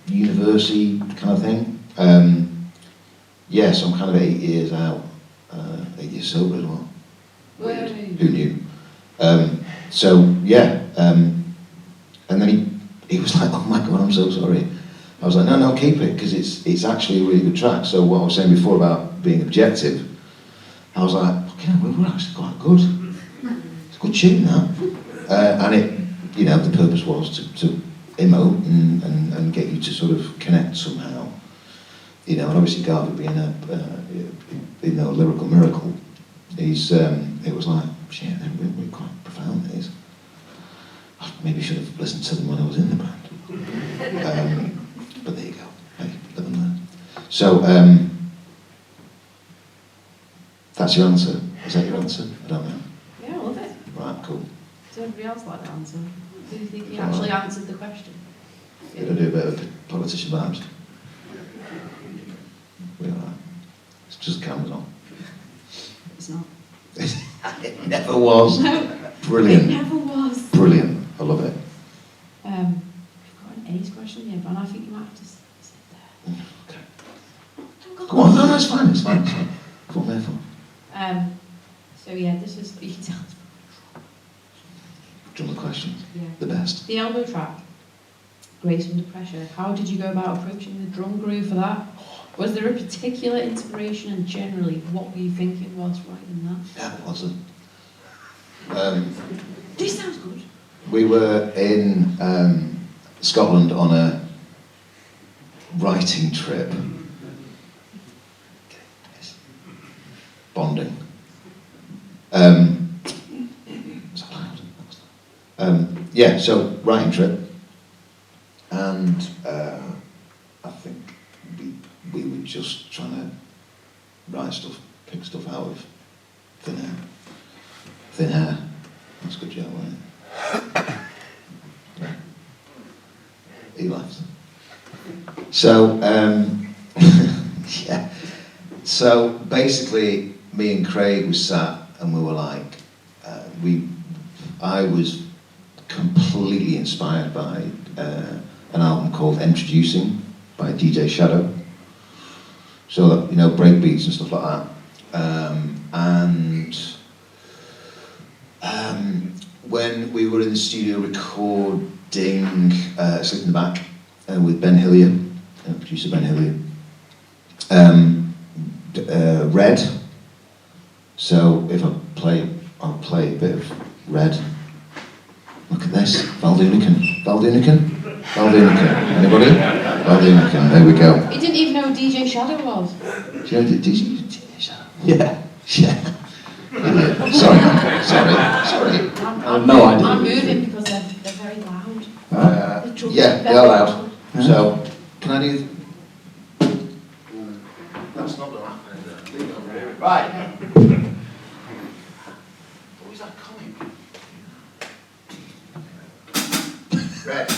University kind of thing? So I'm kind of 8 years out, 8 years sober as well. Who knew? And then he was like, oh my God, I'm so sorry. I was like, no, keep it, because it's actually a really good track. So what I was saying before about being objective, I was like, okay, we're actually quite good. It's a good tune, that. And it, the purpose was to emote and get you to sort of connect somehow. And obviously Garvey being a lyrical miracle, it was like, shit, we're quite profound, these. I maybe should have listened to them when I was in the band. But there you go. Hey, live and learn. So, that's your answer. Is that your answer? I don't know. Yeah, I love it. Right, cool. Does everybody else like that answer? Do you think you actually answered the question? Did I do a bit of politician vibes? We're alright. It's just cameras on. It's not. It never was. No. Brilliant. It never was. Brilliant. I love it. We've got an A's question here, but I think you might have to sit there. Okay. Oh, Go on, no, it's fine, it's fine, it's fine. That's what I'm there for. So yeah, this is, you can tell it's Drummer questions. yeah. The best. The elbow track, Grace Under Pressure. How did you go about approaching the drum groove for that? Was there a particular inspiration, and generally, what were you thinking whilst writing that? Yeah, it wasn't. This sounds good. We were in Scotland on a writing trip. Bonding. Is that loud? Yeah, so writing trip. And I think we were just trying to write stuff, pick stuff out of thin air. Thin hair. That's a good job, wasn't it? Yeah. He laughs. So, yeah. So basically, me and Craig was sat and we were like, I was completely inspired by an album called Introducing by DJ Shadow. So, you know, breakbeats and stuff like that. When we were in the studio recording Sleep in the Back with Ben Hillier, producer Ben Hillier, Red. So if I play, I'll play a bit of Red. Look at this, Valdunican. Anybody? Valdunican, there we go. He didn't even know who DJ Shadow was. Do you know DJ Shadow? Yeah. Idiot. Sorry, man. Sorry. I'm no idea. I'm moving because they're very loud. Yeah, they are loud. So, can I do... That's not going to happen, is it? Right. Who is that coming? Red.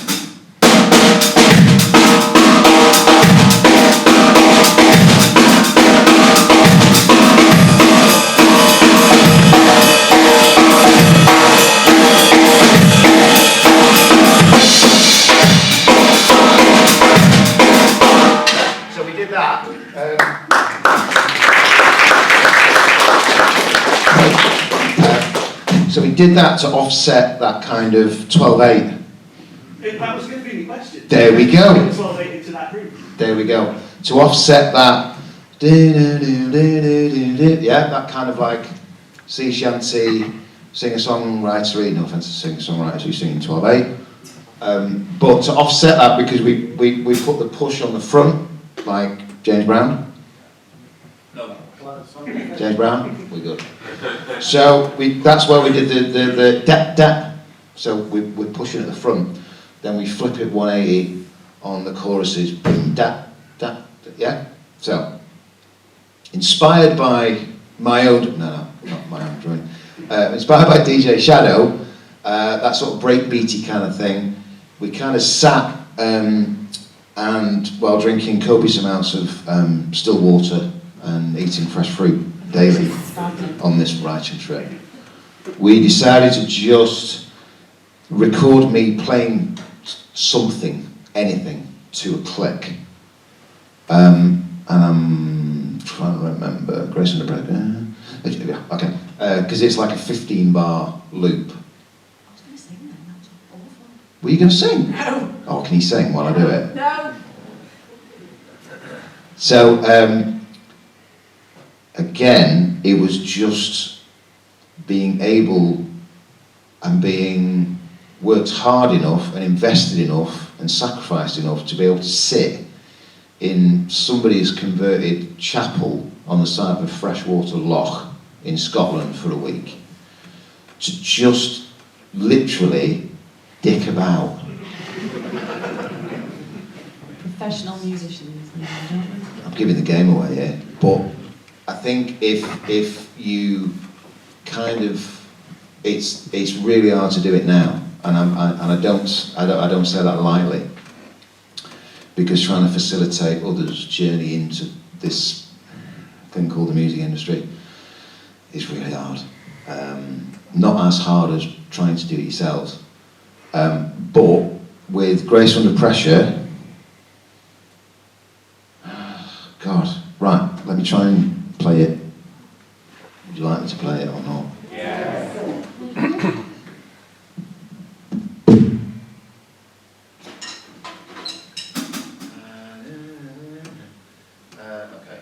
So we did that to offset that kind of 12/8. That was going to be the question. There we go. 12/8 into that group. There we go. To offset that, yeah, that kind of like sea shanty, singer-songwriter, no offence to singer-songwriters who sing in 12/8. But to offset that, because we put the push on the front, like James Brown. No. James Brown, we're good. So that's where we did the da. So we're pushing at the front, then we flip it 180 on the choruses, boom, da, yeah? So, inspired by my own, no, not my own drawing, inspired by DJ Shadow, that sort of breakbeaty kind of thing, we kind of sat and while drinking copious amounts of still water and eating fresh fruit daily on this writing trip, we decided to just record me playing something, anything, to a click. And I'm trying to remember, Grace Under Pressure, okay, because it's like a 15-bar loop. I was going to sing then, that's awful. Were you going to sing? No. Oh, can you sing while I do it? No. So, again, it was just being able and being worked hard enough and invested enough and sacrificed enough to be able to sit in somebody's converted chapel on the side of a freshwater loch in Scotland for a week to just literally dick about. Professional musicians, don't we? I'm giving the game away here, but I think if you kind of, it's really hard to do it now, and I don't say that lightly, because trying to facilitate others' journey into this thing called the music industry is really hard. Not as hard as trying to do it yourselves, but with Grace Under Pressure, God, right, let me try and play it. Would you like me to play it or not? Yes. Okay.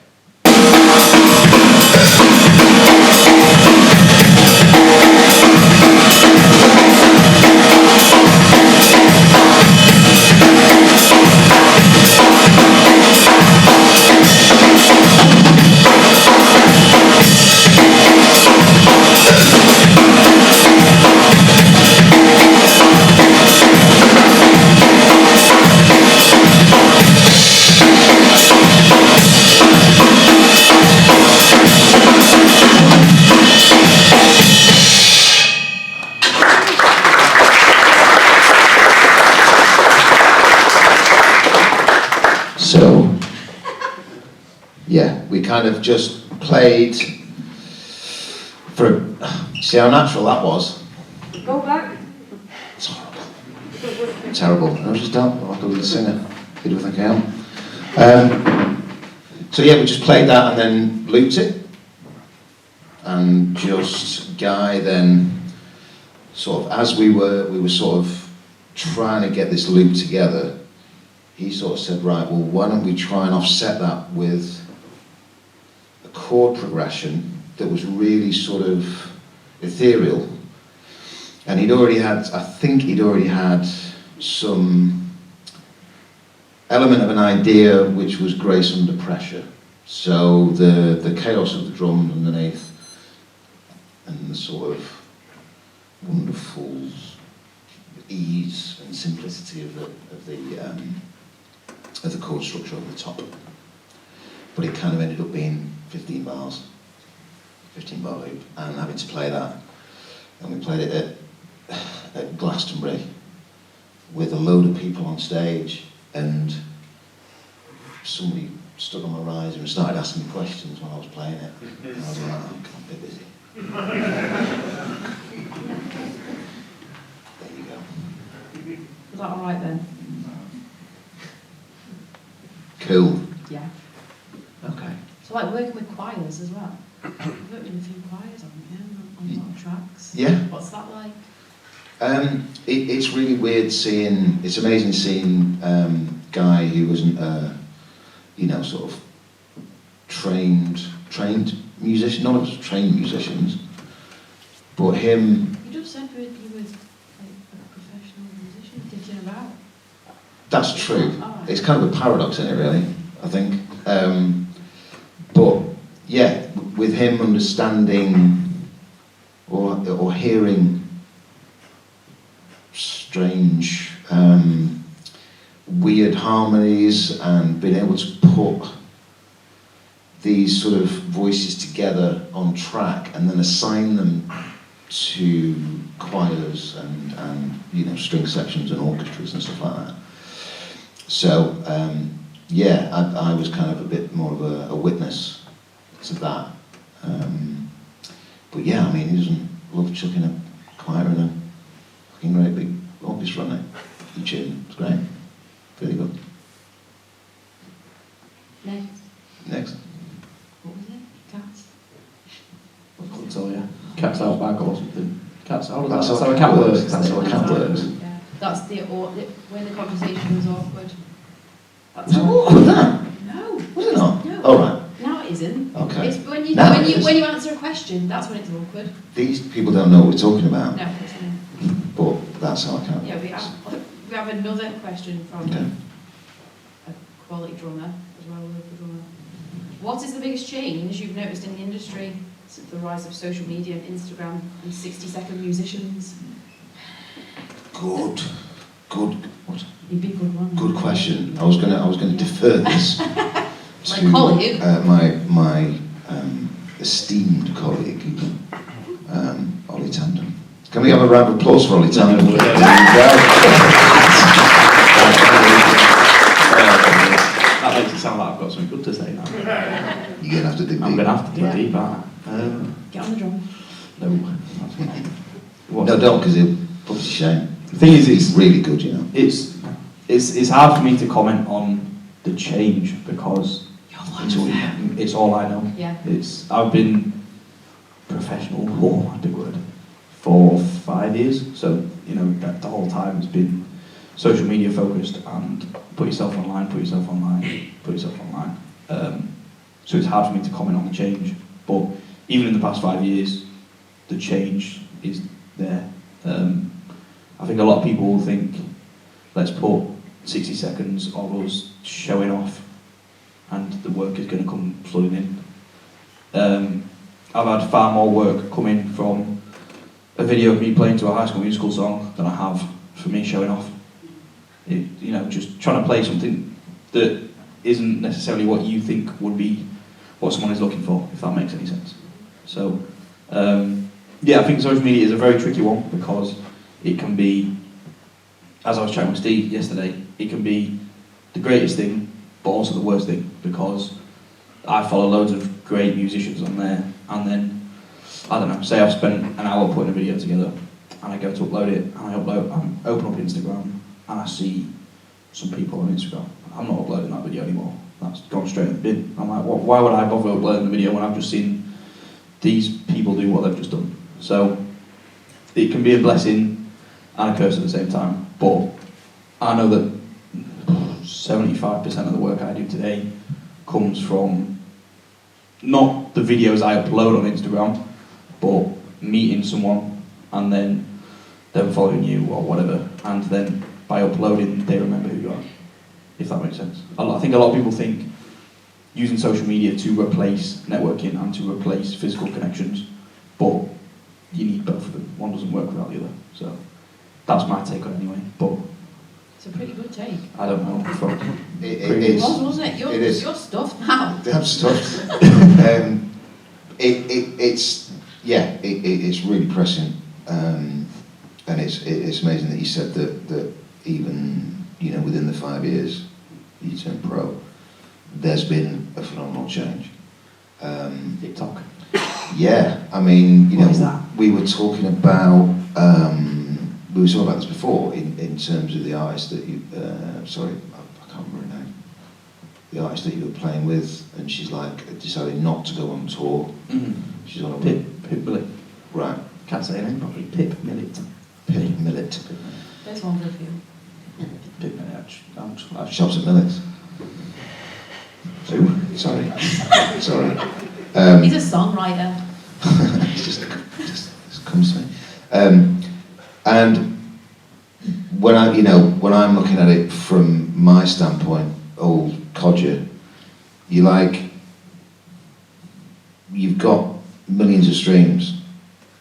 So, yeah, we kind of just played for, see how natural that was? Go back. It's horrible. Terrible. I was just done, like a lead singer. Who do I think I am? So yeah, we just played that and then looped it. And just Guy then, sort of, as we were sort of trying to get this loop together, he sort of said, right, well, why don't we try and offset that with a chord progression that was really sort of ethereal. And he'd already had, I think he'd already had some element of an idea which was Grace Under Pressure. So the chaos of the drum underneath and the sort of wonderful ease and simplicity of the chord structure over the top. But it kind of ended up being 15 bars, 15 bar loop, and having to play that. And we played it at Glastonbury with a load of people on stage, and somebody stood on my riser and started asking me questions when I was playing it. And I was like, oh, I'm a bit busy. There you go. Was that all right then? Cool. Yeah. Okay. So like working with choirs as well. You've worked with a few choirs, haven't you, on a lot of tracks? Yeah. What's that like? It's really weird seeing, it's amazing seeing Guy who wasn't, sort of trained musician, none of us are trained musicians, but him... You just said you were like a professional musician, thinking about. That's true. Oh. It's kind of a paradox in it, really, I think. But, yeah, with him understanding or hearing strange, weird harmonies and being able to put these sort of voices together on track and then assign them to choirs and string sections and orchestras and stuff like that. So, I was kind of a bit more of a witness to that. But yeah, I mean, he doesn't love chucking a choir in a fucking great big orchestra on it. Each tune, it's great. Really good. Next. What was it? Cats? I couldn't tell you. Cat's out bag or something. Cat's out. That's That's how how a a cat cat works. works. That's how a cat works. Yeah. That's when the conversation was awkward. That's Was it how- awkward, that? No. Was it not? No. All right. Now it isn't. Okay. It's when you Now it is. when you answer a question, that's when it's awkward. These people don't know what we're talking about, No, it's not. but that's how a cat Yeah, works. we have another question from Okay. a quality drummer as well, a local drummer. What is the biggest change you've noticed in the industry the rise of social media and Instagram and 60-second musicians? Good. What? You'd be a good one. Good question. I was gonna defer this to My colleague. my esteemed colleague, Olly Tandon. Can we have a round of applause for Olly Tandon? That makes it sound like I've got something good to say now. You're gonna have to dig deep. I'm going to have to dig Yeah. deep, aren't I? Get on the drum. No. No, don't, because he'll put us to shame. The thing is, He's really good, you know. it's hard for me to comment on the change because it's all I know. Yeah. I've been professional, that's a big word, for 5 years. So, you know, that the whole time has been social media focused and put yourself online. So it's hard for me to comment on the change. But even in the past 5 years, the change is there. I think a lot of people will think, let's put 60 seconds of us showing off and the work is going to come flooding in. I've had far more work coming from a video of me playing to a High School Musical song than I have for me showing off. You know, just trying to play something that isn't necessarily what you think would be what someone is looking for, if that makes any sense. So, yeah, I think social media is a very tricky one because it can be, as I was chatting with Steve yesterday, it can be the greatest thing, but also the worst thing, because I follow loads of great musicians on there, and then, I don't know, say I've spent an hour putting a video together, and I go to upload it, and I open up Instagram, and I see some people on Instagram. I'm not uploading that video anymore. That's gone straight in the bin. I'm like, why would I bother uploading the video when I've just seen these people do what they've just done? So, it can be a blessing and a curse at the same time, but I know that 75% of the work I do today comes from not the videos I upload on Instagram, but meeting someone and then them following you or whatever, and then by uploading they remember who you are, if that makes sense. I think a lot of people think using social media to replace networking and to replace physical connections, but you need both of them. One doesn't work without the other. So that's my take on it anyway, but It's a pretty good take. I don't know. It is. Wasn't it? It is. Your stuff now. Damn stuff. It's really pressing, and it's amazing that you said that even, you know, within the 5 years you turned pro, there's been a phenomenal change. TikTok. Yeah, I mean, you What know, is that? we were talking about this before in terms of the artist that you, I can't remember her name, the artist that you were playing with, and she's like decided not to go on tour. Mm-hmm. She's on a Pip Millet. Right. Can't say her name properly. Pip Millet. Pip Millet. There's one good for you. Pip Millet. Shops at Millet's. Who? Sorry. Sorry. He's a songwriter. It just comes to me. And when I'm looking at it from my standpoint, old codger, you've got millions of streams,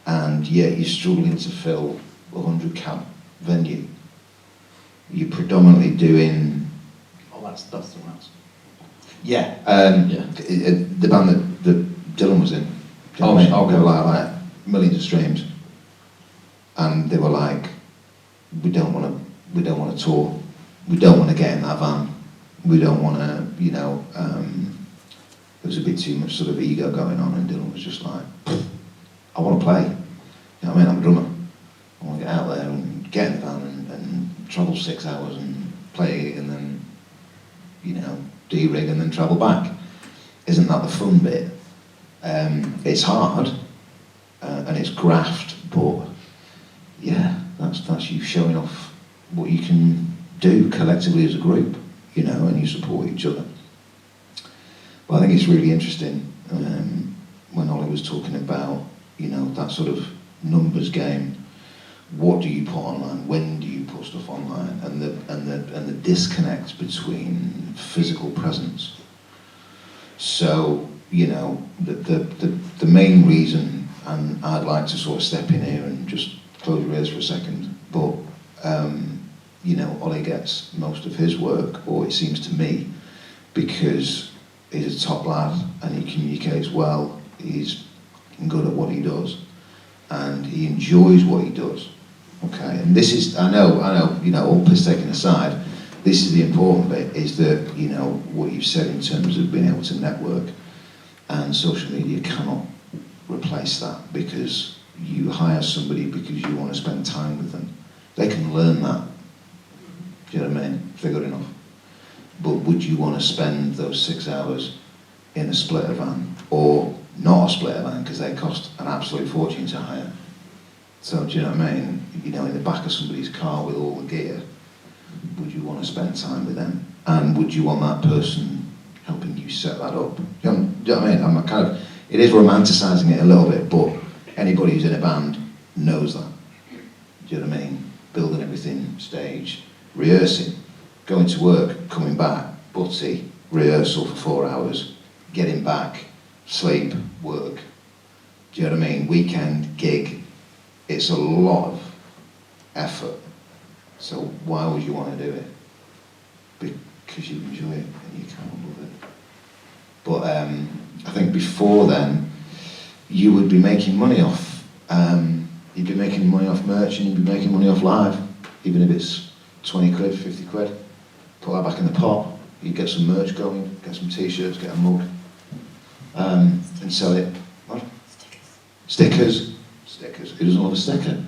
and yet you're struggling to fill a 100-cap venue. You're predominantly doing. Oh, that's someone else. Yeah. Yeah. The band that Dylan was in. Do you know what I mean? okay. They were like millions of streams, and they were like, we don't want to tour, we don't want to get in that van, we don't want to, there was a bit too much sort of ego going on, and Dylan was just like, I want to play. You know what I mean? I'm a drummer. I want to get out there and get in the van and travel 6 hours and play a gig and then, de-rig and then travel back. Isn't that the fun bit? It's hard and it's graft, but yeah, that's you showing off what you can do collectively as a group, and you support each other. But I think it's really interesting when Olly was talking about, that sort of numbers game. What do you put online? When do you put stuff online? And the disconnect between physical presence. So you know, the main reason, and I'd like to sort of step in here and just close your ears for a second, but you know, Ollie gets most of his work, or it seems to me, because he's a top lad and he communicates well, he's good at what he does, and he enjoys what he does. Okay, and this is, I know, you know, all piss taken aside, this is the important bit, is that, you know, what you've said in terms of being able to network, and social media cannot replace that, because you hire somebody because you want to spend time with them. They can learn that. Do you know what I mean? If they're good enough. But would you want to spend those 6 hours in a splitter van, or not a splitter van, because they cost an absolute fortune to hire? So do you know what I mean? You know, in the back of somebody's car with all the gear, would you want to spend time with them? And would you want that person helping you set that up? Do you know what I mean? I'm kind of, it is romanticising it a little bit, but anybody who's in a band knows that. Do you know what I mean? Building everything, stage, rehearsing, going to work, coming back, butty, rehearsal for 4 hours, getting back, sleep, work. Do you know what I mean? Weekend, gig. It's a lot of effort. So why would you want to do it? Because you enjoy it and you can't love it. But I think before then, you would be making money off, you'd be making money off merch, and you'd be making money off live, even if it's 20 quid, 50 quid. Put that back in the pot, you'd get some merch going, get some t-shirts, get a mug, and sell it. What? Stickers. Stickers. Who doesn't love a sticker?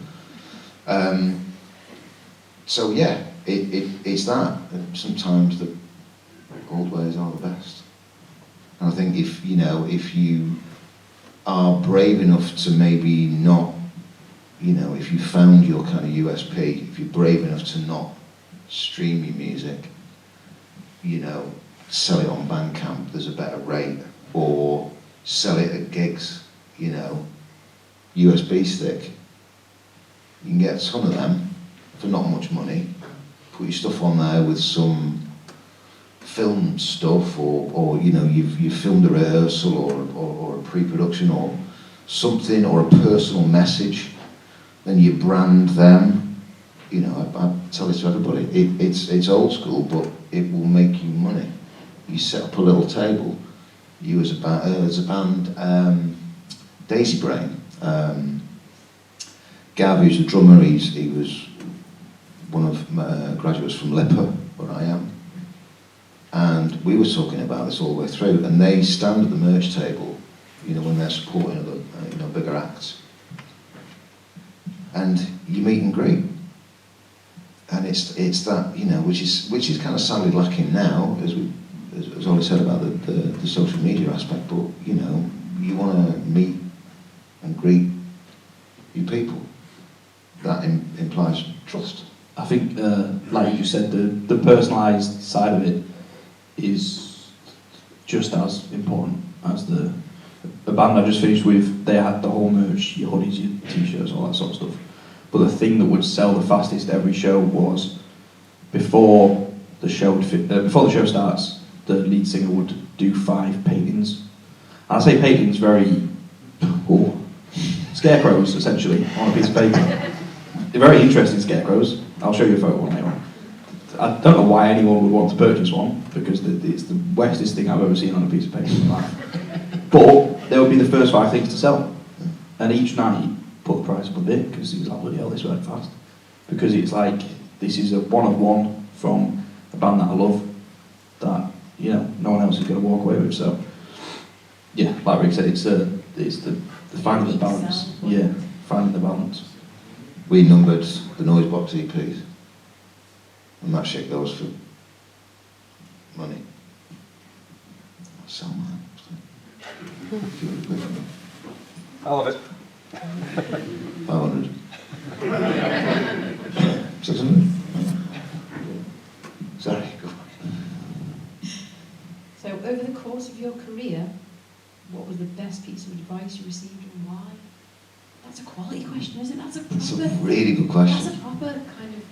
So yeah, it's that. Sometimes the old ways are the best. And I think if you are brave enough to maybe not, you know, if you found your kind of USP, if you're brave enough to not stream your music, you know, sell it on Bandcamp, there's a better rate, or sell it at gigs, you know, USB stick. You can get a ton of them for not much money. Put your stuff on there with some film stuff, or you know, you've filmed a rehearsal or a pre-production or something, or a personal message. Then you brand them. You know, I tell this to everybody. It's old school, but it will make you money. You set up a little table. You as a band, Daisy Brain. Gav, who's the drummer, he was one of my graduates from Lipper, where I am. And we were talking about this all the way through, and they stand at the merch table, you know, when they're supporting other, you know, bigger acts. And you meet and greet. And it's that, you know, which is kind of sadly lacking now, as Olly said about the social media aspect, but, you know, you want to meet and greet your people. That implies trust. I think, like you said, the personalised side of it is just as important as the band I just finished with. They had the whole merch, your hoodies, your t-shirts, all that sort of stuff. But the thing that would sell the fastest every show was before the show starts, the lead singer would do 5 paintings. And I say paintings very scarecrows, essentially, on a piece of paper. They're very interesting scarecrows. I'll show you a photo one later. I don't know why anyone would want to purchase one, because it's the westest thing I've ever seen on a piece of paper in my life. But they would be the first 5 things to sell. And each night, put the price up a bit, because he was like, bloody hell, this went fast. Because it's like, this is a one-of-one from a band that I love, that, you know, no one else is going to walk away with. So, yeah, like Rick said, it's the finding the balance. Yeah, finding the balance. We numbered the Noise Box EPs, and that shit goes for money. I'll sell mine. If you want to pay for it. I love it. 500. 600. Sorry, go on. So over the course of your career, what was the best piece of advice you received and why? That's a quality question, isn't it? That's a really good question. That's a proper kind of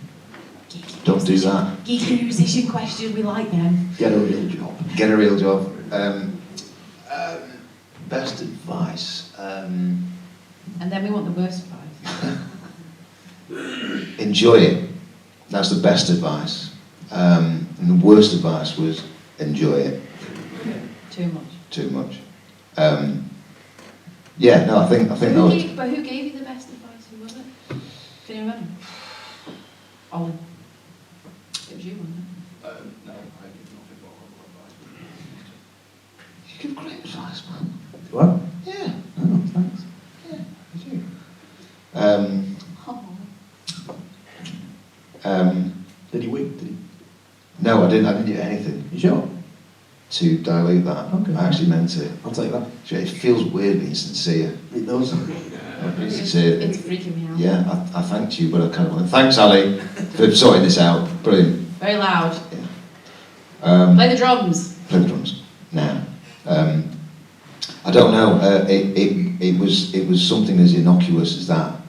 geeky Don't do that. Geeky musician question, we like them. Get a real job. Get a real job. Best advice. And then we want the worst advice. Enjoy it. That's the best advice. And the worst advice was enjoy it. Too much. Too much. Yeah, no, I think that was... But who gave you the best advice? Who was it? Can you remember? Ollie. It was you, wasn't it? No, I give nothing but horrible advice. You give great advice, man. What? Yeah, Oh, thanks. yeah, you do. Did he wink? Did he? No, I didn't do anything You sure? to dilute that. Okay. I actually meant it. I'll take that. It feels weird being sincere. It does. Being sincere. It's freaking me out. Yeah, I thanked you, but I kind of went, thanks, Ali, for sorting this out. Brilliant. Very loud. Yeah. Play the drums. Play the drums. Now, I don't know. It was something as innocuous as that,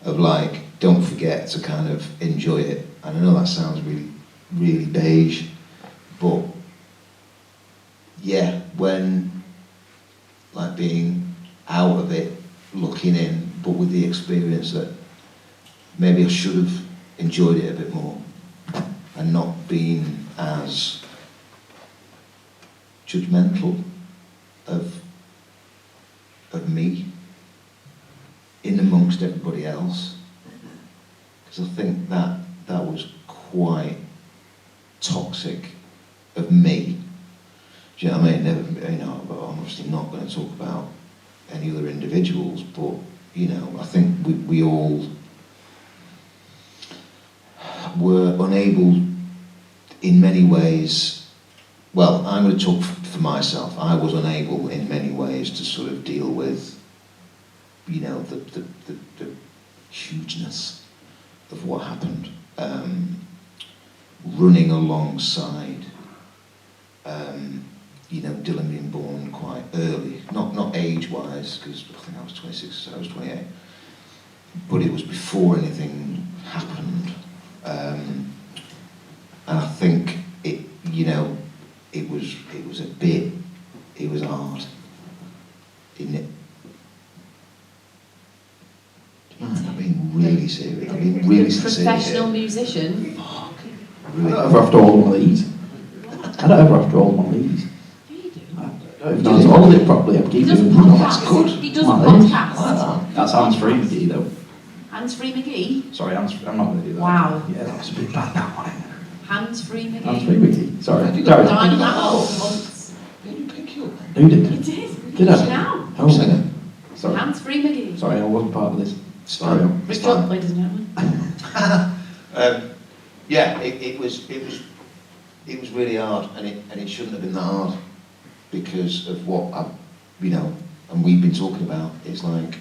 of like, don't forget to kind of enjoy it. And I know that sounds really, really beige, but yeah, when like being out of it, looking in, but with the experience that maybe I should have enjoyed it a bit more and not been as judgmental of me in amongst everybody else, because I think that was quite toxic of me. Do you know what I mean? Never, I'm obviously not going to talk about any other individuals, but I think we all were unable in many ways. Well, I'm going to talk for myself. I was unable in many ways to sort of deal with, the hugeness of what happened. Running alongside, Dylan being born quite early, not age-wise, because I think I was 26, so I was 28, but it was before anything happened. And I think it was hard, didn't it? I'm being really serious. I'm being really sincere. Professional musician. Fuck. I Really. don't ever have to hold one of these. I don't ever have to hold one of these. Yeah, you do. I don't know if I hold it properly, I'd keep He does doing podcasts. That's good. He does a One of these. podcast. That's hands-free McGee though. Hands-free McGee. Sorry, I'm not going to do that. Wow. Yeah, that was a bit bad, that one. Hands-free McGee. Hands-free McGee. Sorry. Have you Carry got on. Dining out for months. Didn't you pick you up? Who did? You did. Did I? Now. I'm saying Sorry. Hands-free McGee. Sorry, I wasn't part of this. it's Carry fine. on. Rick Jupp, ladies and gentlemen. Yeah, it was really hard, and it shouldn't have been that hard because of what and we've been talking about. It's like,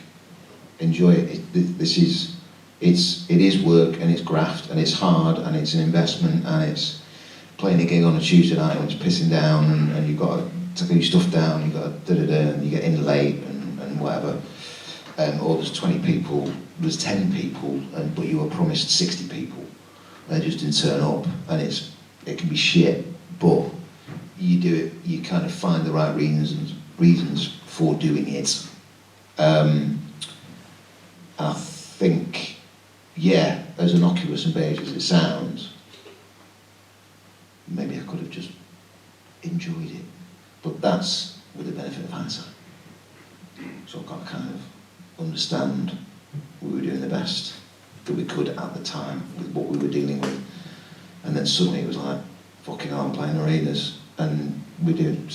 enjoy it. It is work, and it's graft, and it's hard, and it's an investment, and it's playing a gig on a Tuesday night when it's pissing down, and you've got to take your stuff down, you've got to and you get in late and whatever. Or there's 20 people, there's 10 people, but you were promised 60 people. They just didn't turn up, and it can be shit, but you do it, you kind of find the right reasons for doing it. I think, yeah, as innocuous and beige as it sounds, maybe I could have just enjoyed it, but that's with the benefit of hindsight. So I've got to kind of understand we were doing the best that we could at the time with what we were dealing with, and then suddenly it was like, fucking hell, I'm playing arenas, and we did,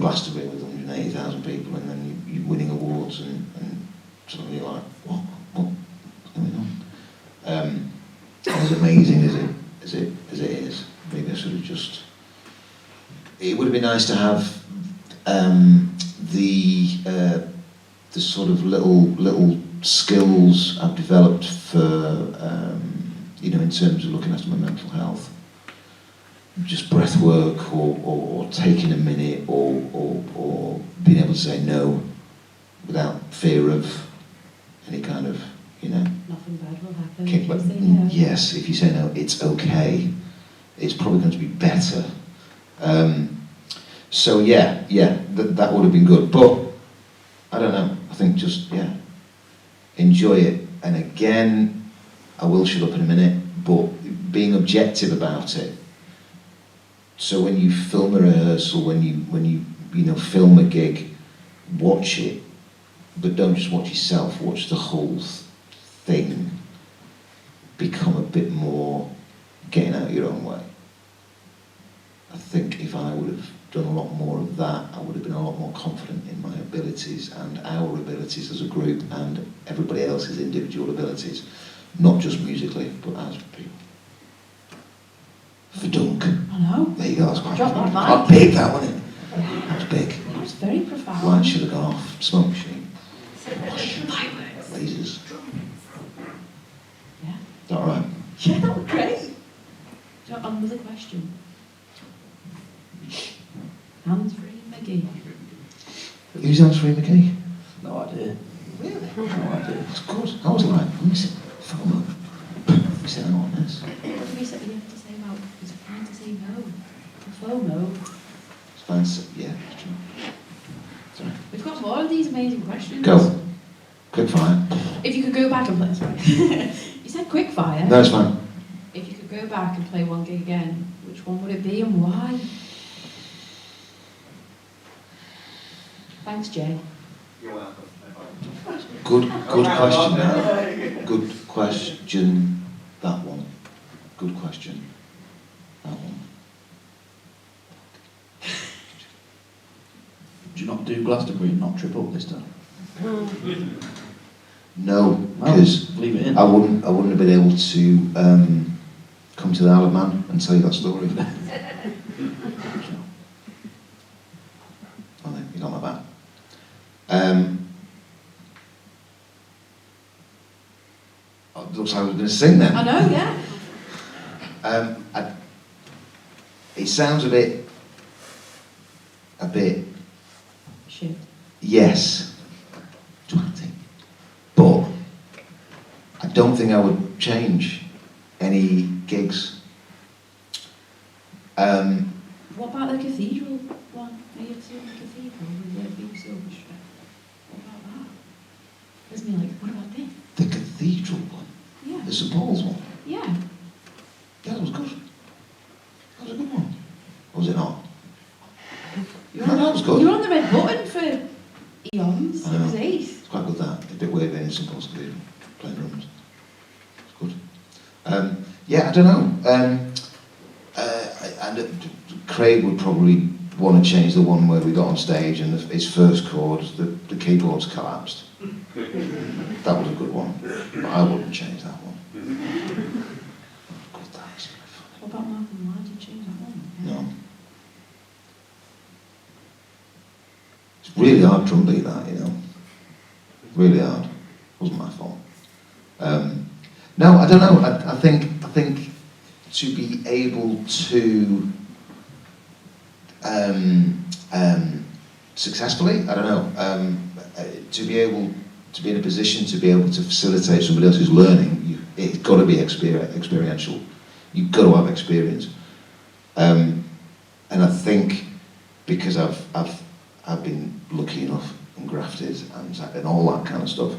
Glastonbury with 180,000 people, and then you're winning awards, and suddenly you're like, what's going on? As amazing as it is, maybe I should have just. It would have been nice to have the sort of little skills I've developed for in terms of looking after my mental health. Just breath work, or taking a minute, or being able to say no without fear of any kind of, Nothing bad will happen. kickback. If you say no. Yes, if you say no, it's okay. It's probably going to be better. So yeah, that would have been good. But I don't know. I think just enjoy it. And again, I will shut up in a minute. But being objective about it. So when you film a rehearsal, when you film a gig, watch it, but don't just watch yourself. Watch the whole thing. Become a bit more getting out of your own way. I think if I would have done a lot more of that, I would have been a lot more confident in my abilities and our abilities as a group and everybody else's individual abilities, not just musically, but as people. For Dunk. I know. There you go, that's quite Drop that mic. quite big, that, wasn't it? That was big. That was very profound. Light should have gone off. Smoke machine. Fireworks. Lasers. Yeah. Is that all right? Yeah, that was great. Another question. Hands-free McGee. Who's hands-free McGee? No idea. Really? No idea. It's good. I was like, let me see. FOMO. We said on this. What did we say you have to say about it's fine to say no? For FOMO. It's fine. Yeah, it's true. Sorry. We've got more of these amazing questions. Go. Quick fire. If you could go back and play, sorry. You said quick fire. No, it's fine. If you could go back and play one gig again, which one would it be and why? Thanks, Jay. You're welcome. Good question. Now. Good question. That one. Good question. That one. Did you not do Glastonbury and not trip up this time? No, Well, because leave it in. I wouldn't have been able to come to the Isle of Man and tell you that story. Oh, there, you got my back. It looks like I was going to sing then. I know, yeah. It sounds a bit, Shit. yes, twatty. But I don't think I would change any gigs. What about the cathedral one? Are you seeing the cathedral with the big silver strip? What about that? There's me like, what about this? The cathedral one, Yeah. the St Paul's one, Yeah. that was good. That was a good one. Or was it not? You're No, on, that was good. You're on the red button for eons. I It know. was ace. It's quite good that. A bit wavy in St Paul's Cathedral, playing drums. It's good. Yeah, I don't know. Craig would probably want to change the one where we got on stage and his first chord, the keyboards collapsed. That was a good one, but I wouldn't change that one. God, that's very funny. What about Malcolm? Why did you change that one? No. It's really hard drum beat that, you know. Really hard. Wasn't my fault. No, I don't know. I think to be able to successfully, I don't know, to be able to be in a position to be able to facilitate somebody else's learning, it's got to be experiential. You've got to have experience. And I think because I've been lucky enough and grafted and all that kind of stuff,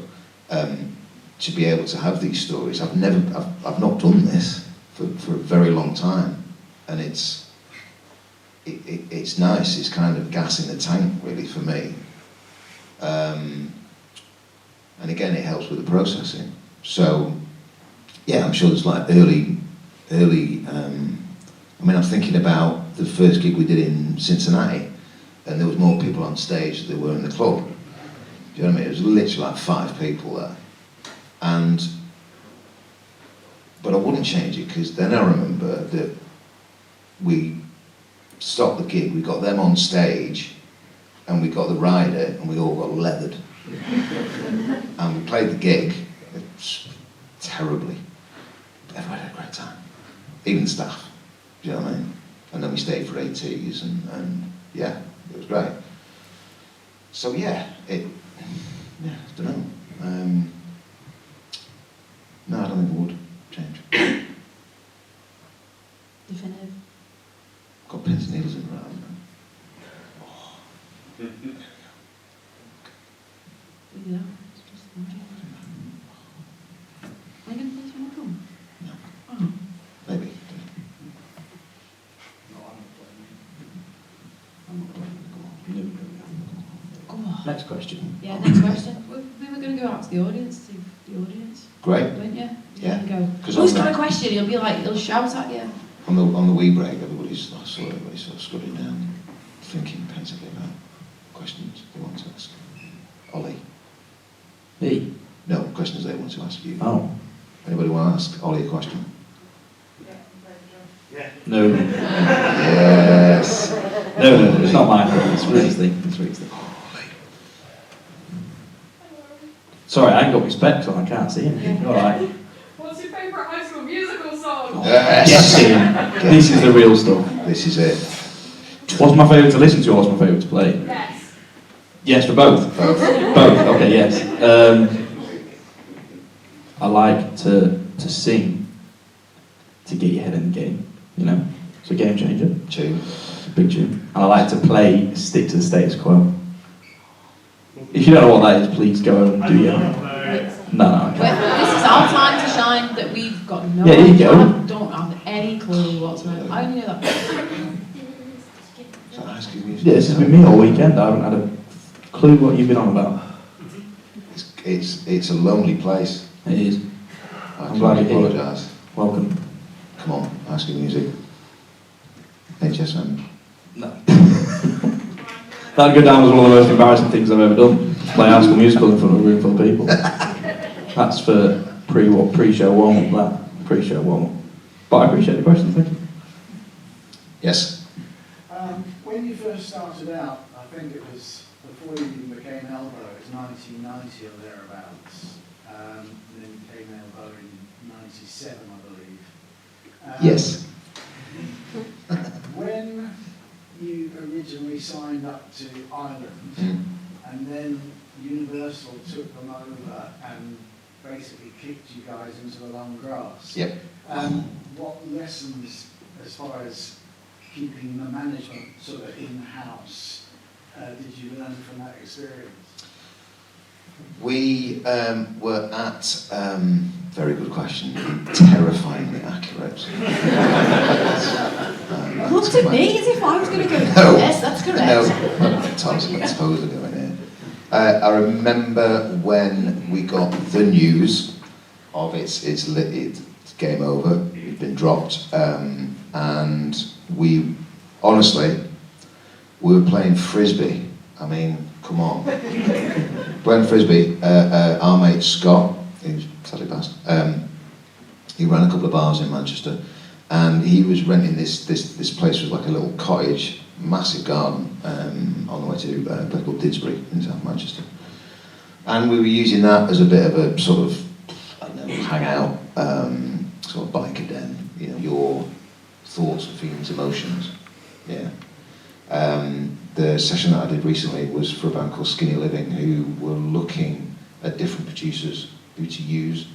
to be able to have these stories. I've not done this for a very long time, and it's nice. It's kind of gas in the tank, really, for me. And again, it helps with the processing. So, yeah, I'm sure there's like early. I mean, I'm thinking about the first gig we did in Cincinnati, and there was more people on stage than there were in the club. Do you know what I mean? It was literally like 5 people there. But I wouldn't change it, because then I remember that we stopped the gig, we got them on stage, and we got the rider, and we all got leathered. And we played the gig, terribly. Everybody had a great time, even the staff. Do you know what I mean? And then we stayed for ATs, and yeah, it was great. So yeah, I don't know. No, I don't think it would change. Definitive. Got pins and needles in the round. We do that. Are you going to play when I come? No. Oh. Maybe. I'm not going. Go on. Next question. Yeah, next question. We were going to go out to the audience, see the audience. Great. Weren't you? Yeah. Go. 'Cause Who's on got the- a question? He'll be like, he'll shout at you. On the wee break, everybody's sort of scudding down, thinking pensively about questions they want to ask. Ollie? Me? No, questions they want to ask you. Oh. Anybody want to ask Ollie a question? Yeah. No. Yes. No, it's not mine. It's Ricky's thing. It's Ricky's thing. Sorry, I ain't got my specs on, I can't see anything. Alright. What's your favourite High School Musical song? Yes. Get in. This is the real stuff. This is it. What's my favourite to listen to or what's my favourite to play? Yes. Yes, for both. Both. Both, okay, yes. I like to sing to get your head in the game, you know? It's a game changer. Tune. Big tune. And I like to play Stick to the Status Quo. If you don't know what that is, please go and do your... No, okay. This is our time to shine that we've got no Yeah, here you idea. go. I don't have any clue whatsoever. I only know that. Is that High School Musical? Yeah, this has been me all weekend. I haven't had a clue what you've been on about. It's a lonely place. It is. I I'm can glad only you're here. apologise. Welcome. Come on, High School Music. HSM. No. That'd go down as one of the most embarrassing things I've ever done. Play High School Musical in front of a room full of people. That's for pre-show warm-up, that. Pre-show warm-up. But I appreciate the question, thank you. Yes. When you first started out, I think it was before you even became elbow, it was 1990 or thereabouts. And then you became elbow in 97, I believe. Yes. When you originally signed up to Ireland, Mm. and then Universal took them over and basically kicked you guys into the long grass. Yep. What lessons, as far as keeping the management sort of in-house, did you learn from that experience? We were at, very good question, terrifyingly accurate. Looked at me as if I was going to go, No. yes, that's correct. No, my toes are going in. I remember when we got the news of it's game over, it'd been dropped, and we, honestly, we were playing frisbee. I mean, come on. Playing frisbee, our mate Scott, who's sadly passed, he ran a couple of bars in Manchester, and he was renting this place, was like a little cottage, massive garden, on the way to a place called Didsbury in South Manchester. And we were using that as a bit of a sort of, I don't know, hangout, sort of biker den, you know, your thoughts, feelings, emotions, yeah. The session that I did recently was for a band called Skinny Living, who were looking at different producers who to use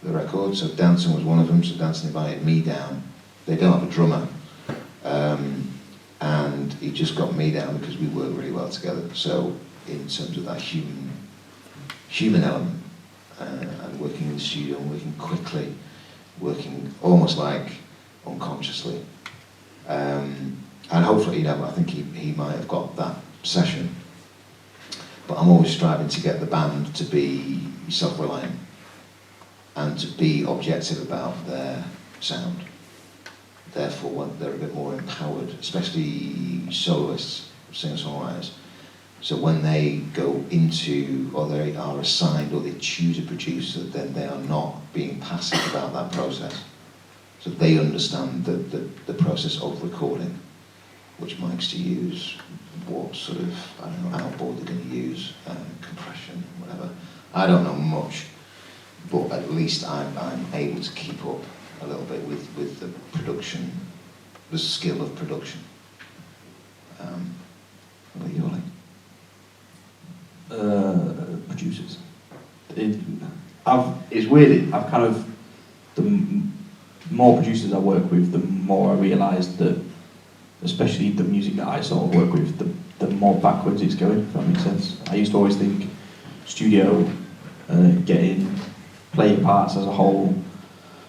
the record. So Danson was one of them, so Danson invited me down. They don't have a drummer, and he just got me down because we work really well together. So in terms of that human element, and working in the studio, and working quickly, working almost like unconsciously. And hopefully, you know, I think he might have got that session. But I'm always striving to get the band to be self-reliant and to be objective about their sound. Therefore, when they're a bit more empowered, especially soloists, singer-songwriters. So when they go into, or they are assigned, or they choose a producer, then they are not being passive about that process. So they understand the process of recording, which mics to use, what sort of, I don't know, outboard they're going to use, compression, whatever. I don't know much, but at least I'm able to keep up a little bit with the production, the skill of production. What about you, Ollie? Producers. It's weird, I've kind of, the more producers I work with, the more I realise that especially the music that I sort of work with, the more backwards it's going, if that makes sense. I used to always think studio, get in, play your parts as a whole,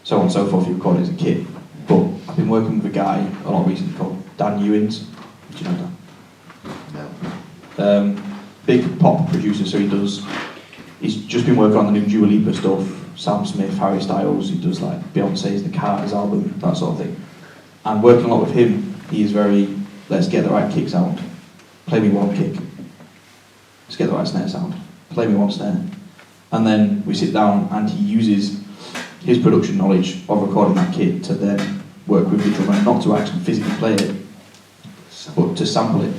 so on and so forth, you record it as a kit. But I've been working with a guy a lot recently called Dan Ewins. Do you know Dan? No. Big pop producer, so he's just been working on the new Dua Lipa stuff, Sam Smith, Harry Styles, he does like Beyonce's The Carters album, that sort of thing. And working a lot with him, he is very, let's get the right kick sound, play me one kick, let's get the right snare sound, play me one snare. And then we sit down and he uses his production knowledge of recording that kit to then work with the drummer, not to actually physically play it, but to sample it.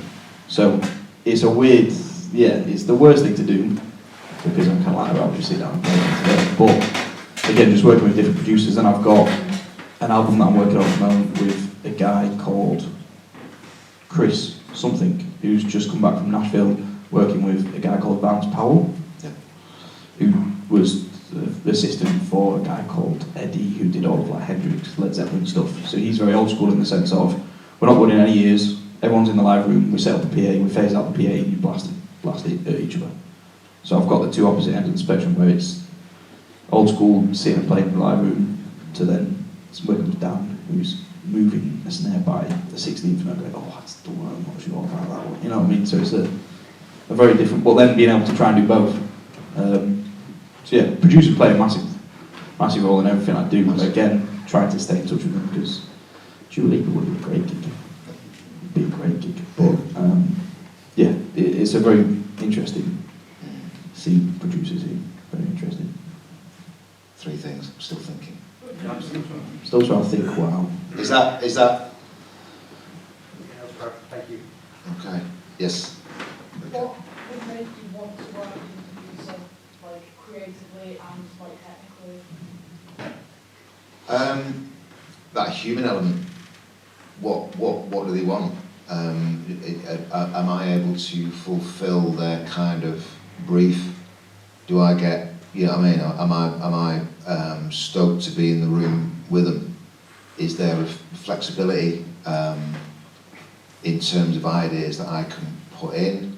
So it's a weird, it's the worst thing to do, because I'm kind of like, I'll just sit down and play it today. But again, just working with different producers, and I've got an album that I'm working on at the moment with a guy called Chris something, who's just come back from Nashville, working with a guy called Vance Powell, who was the assistant for a guy called Eddie, who did all of like Hendrix, Led Zeppelin stuff. So he's very old school in the sense of, we're not running any ears, everyone's in the live room, we set up the PA, we phase out the PA, and you blast it at each other. So I've got the two opposite ends of the spectrum, where it's old school, sitting and playing in the live room, to then working with Dan, who's moving a snare by the 16th, and I'm going, oh, that's the one, I'm not sure about that one. You know what I mean? So it's a very different, but then being able to try and do both. So yeah, producers play a massive role in everything I do, but again, trying to stay in touch with them, because Dua Lipa would be a great gig. But yeah, it's a very interesting, see producers here, very interesting. 3 things, I'm still thinking. Still trying to think, wow. Is that, Thank you. okay, yes. What would make you want to work in music, like creatively and like technically? That human element, what do they want? Am I able to fulfill their kind of brief? Do I get, you know what I mean, am I stoked to be in the room with them? Is there a flexibility in terms of ideas that I can put in?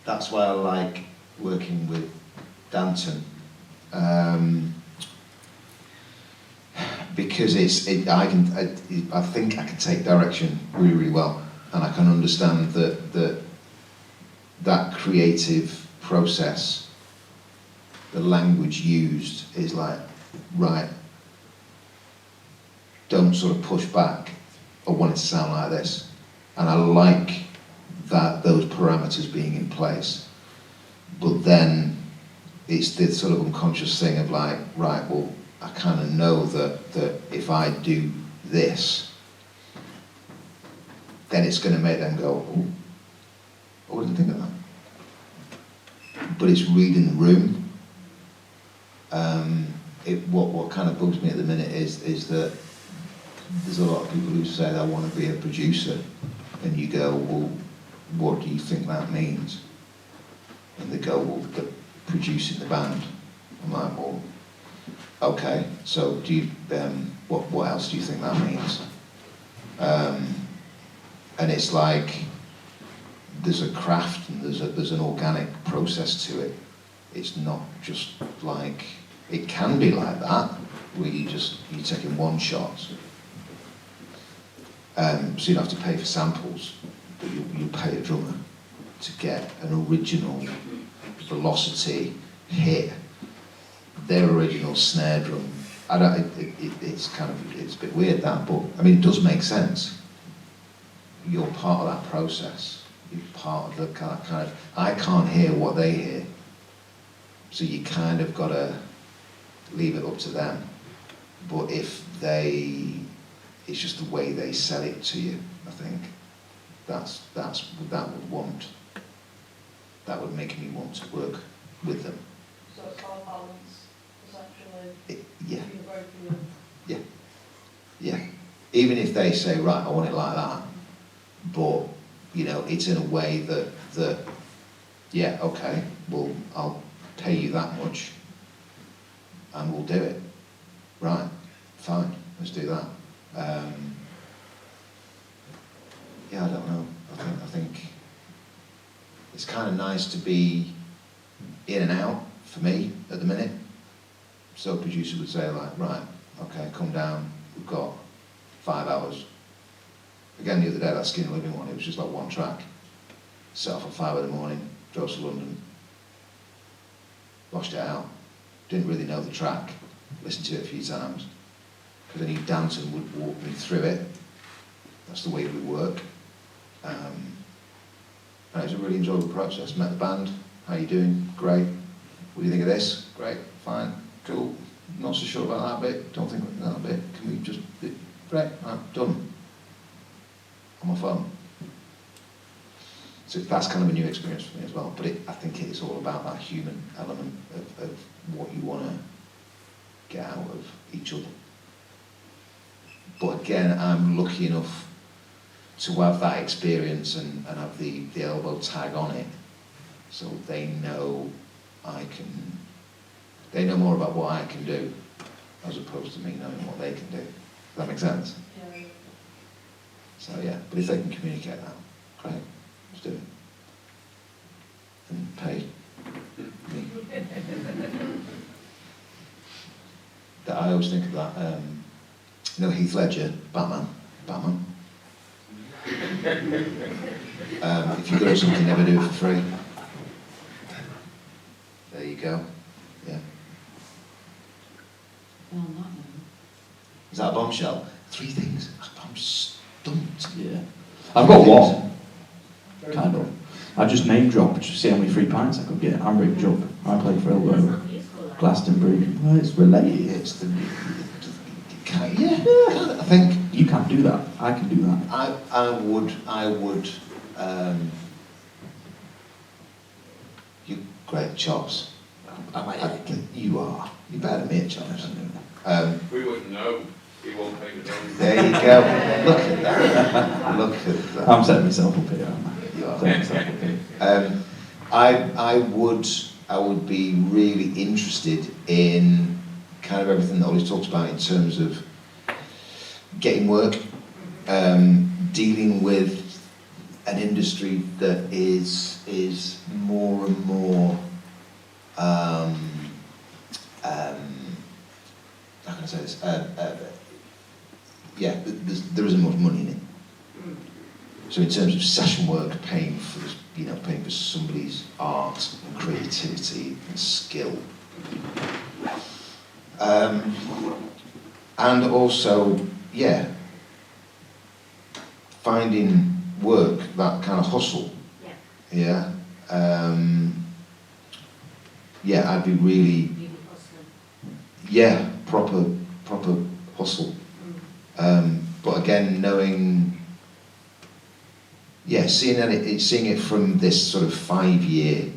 That's why I like working with Danton, because I think I can take direction really, really well, and I can understand that creative process, the language used is like, right, don't sort of push back, I want it to sound like this. And I like that, those parameters being in place. But then it's the sort of unconscious thing of like, right, well, I kind of know that if I do this, then it's going to make them go, oh, I wouldn't think of that. But it's reading the room. What kind of bugs me at the minute is that there's a lot of people who say they want to be a producer, and you go, well, what do you think that means? And they go, well, they're producing the band. I'm like, well, okay, so do you, what else do you think that means? And it's like, there's a craft and there's an organic process to it. It's not just like, it can be like that, where you're taking one shot. So you don't have to pay for samples, but you pay a drummer to get an original velocity hit, their original snare drum. It's a bit weird that, but I mean, it does make sense. You're part of that process. You're part of the kind of, I can't hear what they hear, so you kind of got to leave it up to them. But if it's just the way they sell it to you, I think that would make me want to work with them. So it's all balance, essentially. Yeah. Between both of you. Yeah. Even if they say, right, I want it like that, but you know, it's in a way that yeah, okay, well, I'll pay you that much, and we'll do it. Right, fine, let's do that. yeah, I don't know. I think it's kind of nice to be in and out for me at the minute. So a producer would say like, right, okay, come down, we've got 5 hours. Again, the other day, that Skin Living one, it was just like one track. Set off at 5 in the morning, drove to London, washed it out, didn't really know the track, listened to it a few times, because I knew Danton would walk me through it. That's the way it would work. And it was a really enjoyable process. Met the band, how you doing? Great. What do you think of this? Great, fine, cool. Not so sure about that bit, don't think about that bit. Can we just, great, right, done. On my phone. So that's kind of a new experience for me as well. But I think it's all about that human element of what you want to get out of each other. But again, I'm lucky enough to have that experience and have the elbow tag on it, so they know they know more about what I can do, as opposed to me knowing what they can do. Does that make sense? Yeah. So yeah, but if they can communicate that, great, let's do it. And pay me. That I always think of that, Heath Ledger, Batman. If you're good at something, never do it for free. There you go. Yeah. Well, on that note. Is that a bombshell? 3 things. I'm stumped. Yeah. I've got one, kind of. I just name dropped to see how many free pints I could get. I'm Rick Jupp. I played for Elbow, Glastonbury. Well, it's related. It's the yeah. I think You can't do that. I can do that. I would. You great chops. You are. You're better than me at chops. We wouldn't know. He won't pay the bill. There you go. Look at that. Look at that. I'm setting myself up here, aren't I? You are. Setting myself up here. I would be really interested in kind of everything that Olly's talked about in terms of getting work, dealing with an industry that is more and more how can I say this? There isn't much money in it. So in terms of session work, paying for somebody's art and creativity and skill, and also, finding work, that kind of hustle. Yeah. I'd be really. Yeah, proper hustle. But again, knowing, seeing it from this sort of 5-year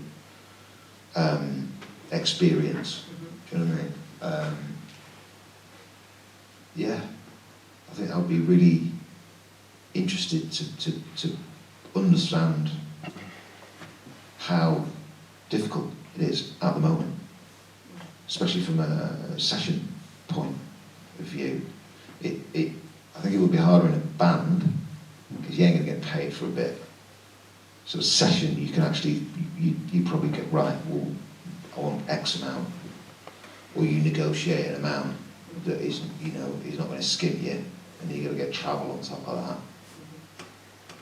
experience. Do you know what I mean? I think I would be really interested to understand how difficult it is at the moment, especially from a session point of view. I think it would be harder in a band because you ain't going to get paid for a bit. So a session, you can actually, you probably get, right, well, I want X amount, or you negotiate an amount that is, he's not going to skim you, and you've got to get travel on top of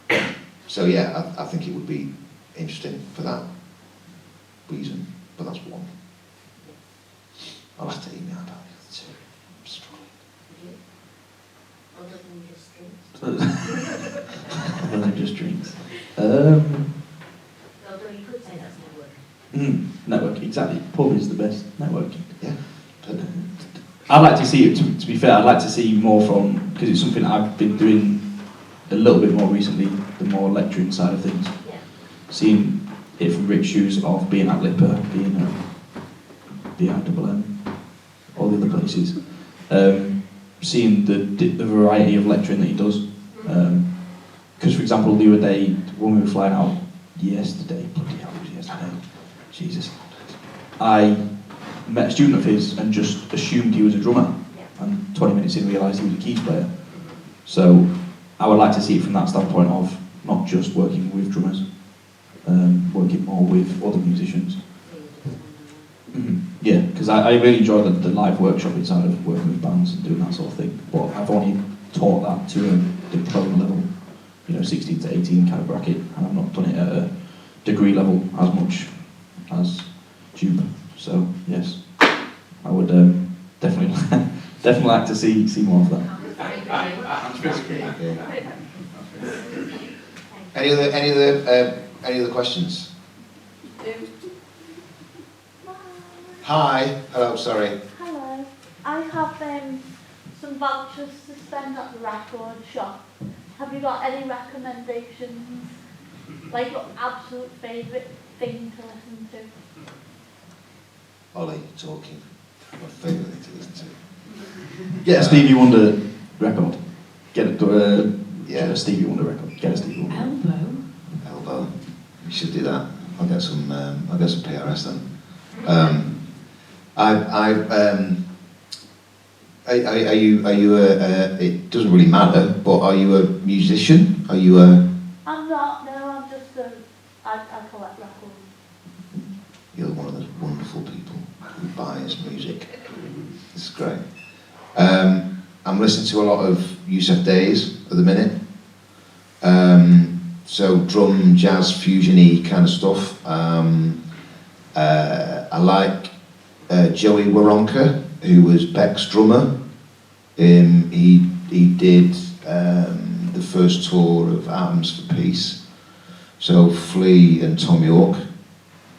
that. So I think it would be interesting for that reason, but that's one. I'll have to email about the other two. I'm struggling. Other than just drinks. Other than just drinks. Although you could say that's networking. Networking, exactly. Pub is the best networking. Yeah. I'd like to see it, to be fair, I'd like to see more from, because it's something I've been doing a little bit more recently, the more lecturing side of things. Yeah. Seeing it from Rick's shoes of being at Lipper, being at BIMM, all the other places. Seeing the variety of lecturing that he does. Because, for example, the other day, when we were flying out yesterday, bloody hell, it was yesterday, Jesus, I met a student of his and just assumed he was a drummer, and 20 minutes in realised he was a keys player. So I would like to see it from that standpoint of not just working with drummers, working more with other musicians. Yeah, because I really enjoy the live workshop inside of working with bands and doing that sort of thing. But I've only taught that to a diploma level, 16 to 18 kind of bracket, and I've not done it at a degree level as much as Jupp. So yes, I would definitely definitely like to see more of that. Okay. Any other questions? Hi. Hello. Sorry. Hello. I have some vouchers to spend at the record shop. Have you got any recommendations? Like your absolute favourite thing to listen to? Ollie talking. My favourite thing to listen to. Get a Stevie Wonder record. Get Yeah. a Stevie Wonder record. Get a Stevie Wonder. Elbow. You should do that. I'll get some PRS then. Are you it doesn't really matter, but are you a musician? Are you a... I'm not, no, I'm just I collect records. You're one of those wonderful people who buys music. It's great. I'm listening to a lot of Yusuf Days at the minute. So drum, jazz, fusion-y kind of stuff. I like Joey Waronker, who was Beck's drummer. He did the first tour of Atoms for Peace. So Flea and Tom York,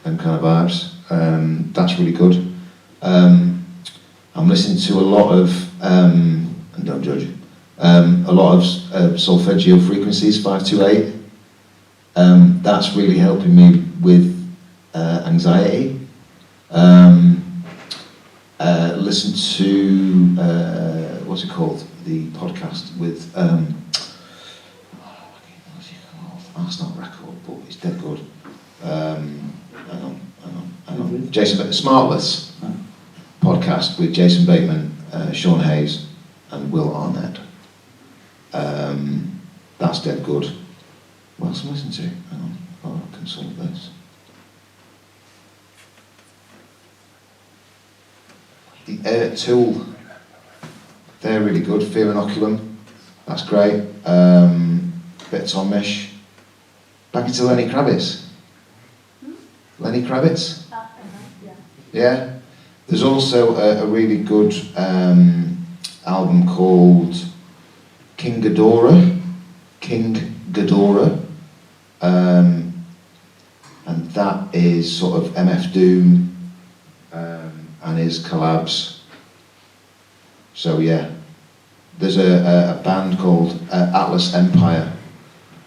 them kind of vibes. That's really good. I'm listening to a lot of, and don't judge, a lot of solfeggio frequencies, 528. That's really helping me with anxiety. Listen to, what's it called? The podcast with, what's it called? That's not a record, but it's dead good. Hang on. Jason, Smartless podcast with Jason Bateman, Sean Hayes, and Will Arnett. That's dead good. What else am I listening to? Hang on, I'll consult this. The Tool, they're really good. Fear Inoculum, that's great. Bit of Tomish. Back into Lenny Kravitz. Lenny Kravitz? Yeah. Yeah. There's also a really good album called King Ghidorah, and that is sort of MF Doom and his collabs. So yeah, there's a band called Atlas Empire,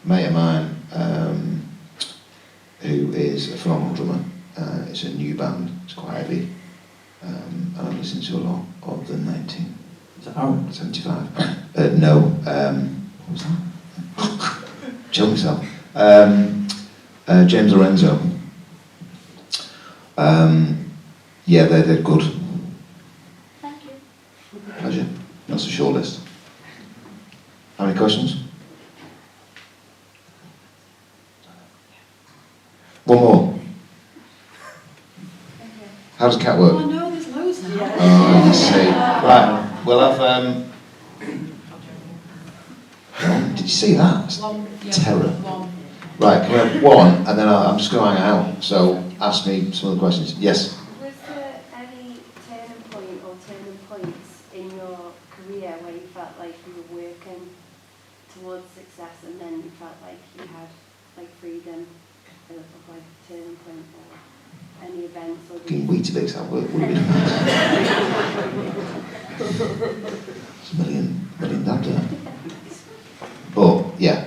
a mate of mine, who is a phenomenal drummer. It's a new band, it's quite heavy, and I listen to a lot of the 1975. No, what was that? Chill myself. James Lorenzo. Yeah, they're good. Thank you. Pleasure. That's a short list. How many questions? One more. How does cat work? Oh no, there's loads now. Oh, let's see. Right, we'll have... Did you see that? Terror. Right, can we have one, and then I'm just going to hang out, so ask me some of the questions. Yes? Was there any turning point or turning points in your career where you felt like you were working towards success and then you felt like you had like freedom of like a turning point or any events or... Getting Weetabix at work would have been it's a million dad. But yeah,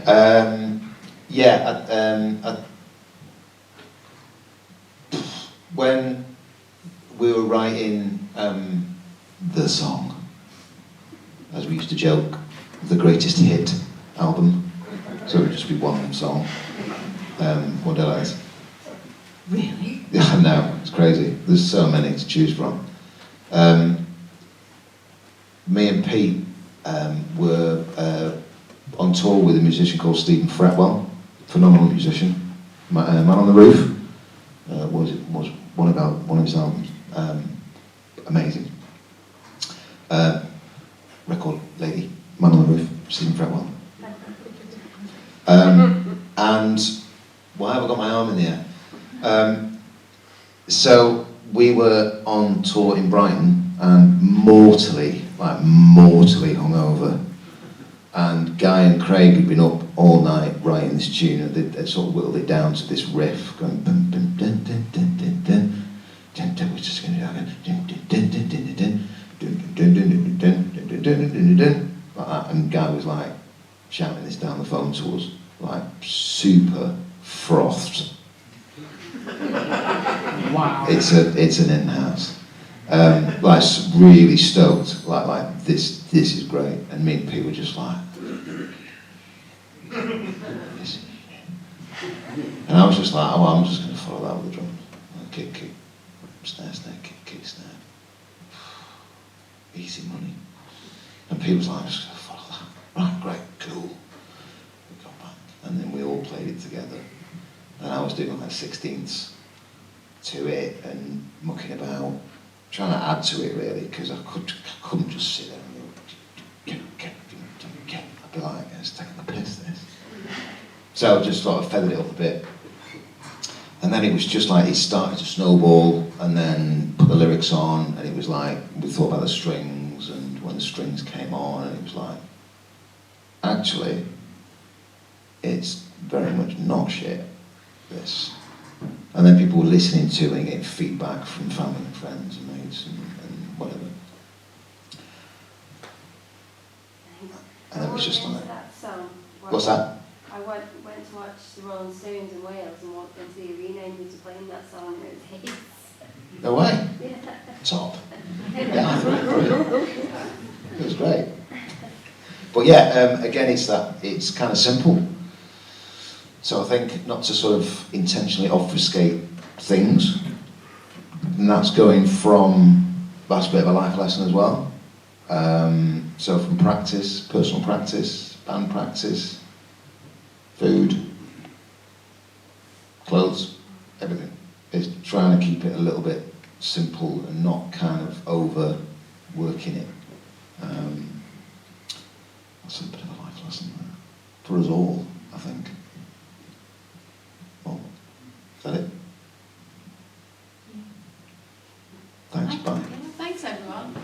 when we were writing the song, as we used to joke, the greatest hit album, so it would just be one song, one day like this. Really? Yeah, I know, it's crazy. There's so many to choose from. Me and Pete were on tour with a musician called Stephen Fretwell, phenomenal musician. Man on the Roof was one of his albums. Amazing. Record lady, Man on the Roof, Stephen Fretwell. And why have I got my arm in the air? So we were on tour in Brighton and mortally hungover. And Guy and Craig had been up all night writing this tune, and they'd sort of whittled it down to this riff going dun dun dun dun dun dun dun dun dun. We're just going to do dun dun dun dun dun dun dun dun dun dun dun dun dun like that. And Guy was like shouting this down the phone to us, like super frothed. Wow. It's an in-house. Like really stoked, like this is great, and me and Pete were just like, and I was just like, oh, I'm just going to follow that with the drums, kick, snare, kick, snare, easy money, and Pete was like, I'm just going to follow that, right, great, cool. We got back, and then we all played it together, and I was doing like 16ths to it and mucking about. Trying to add to it really, because I couldn't just sit there and go, I'd be like, it's taking the piss, this. So I just sort of feathered it up a bit. And then it was just like, it started to snowball, and then put the lyrics on, and it was like, we thought about the strings, and when the strings came on, and it was like, actually, it's very much not shit, this. And then people were listening to it and getting feedback from family and friends and mates and whatever. And it was just like, what's that? I went to watch the Rolling Stones in Wales and walked into the arena and he was playing that song and it was his. No way. Yeah. Top. Yeah, I thought it was great. But yeah, again, it's kind of simple. So I think not to sort of intentionally obfuscate things, and that's going from, that's a bit of a life lesson as well. So from practice, personal practice, band practice, food, clothes, everything. It's trying to keep it a little bit simple and not kind of overworking it. That's a bit of a life lesson there, for us all, I think. Well, is that it? Thanks, bye. Thanks everyone.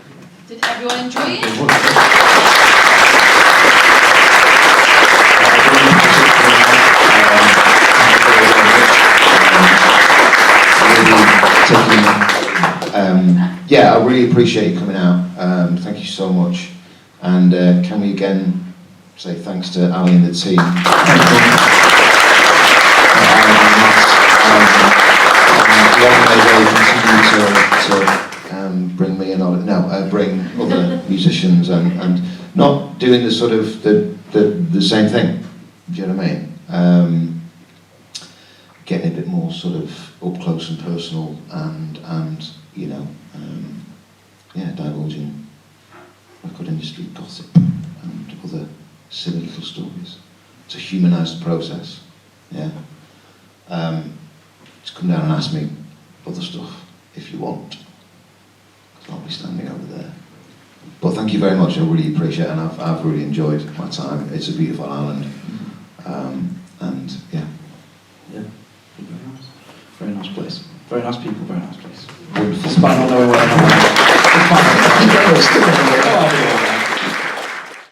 Did everyone enjoy it? Yeah, I really appreciate you coming out. Thank you so much. And can we again say thanks to Ali and the team. Long may they continue to bring me and bring other musicians and not doing the sort of the same thing. Do you know what I mean? Getting a bit more sort of up close and personal and you know, divulging record industry gossip and other silly little stories to humanise the process. Yeah. Just come down and ask me other stuff if you want, because I'll be standing over there. But thank you very much, I really appreciate it, and I've really enjoyed my time. It's a beautiful island, and yeah. Yeah, very nice. Very nice place. Very nice people, very nice place. Wonderful. Despite not knowing where I am.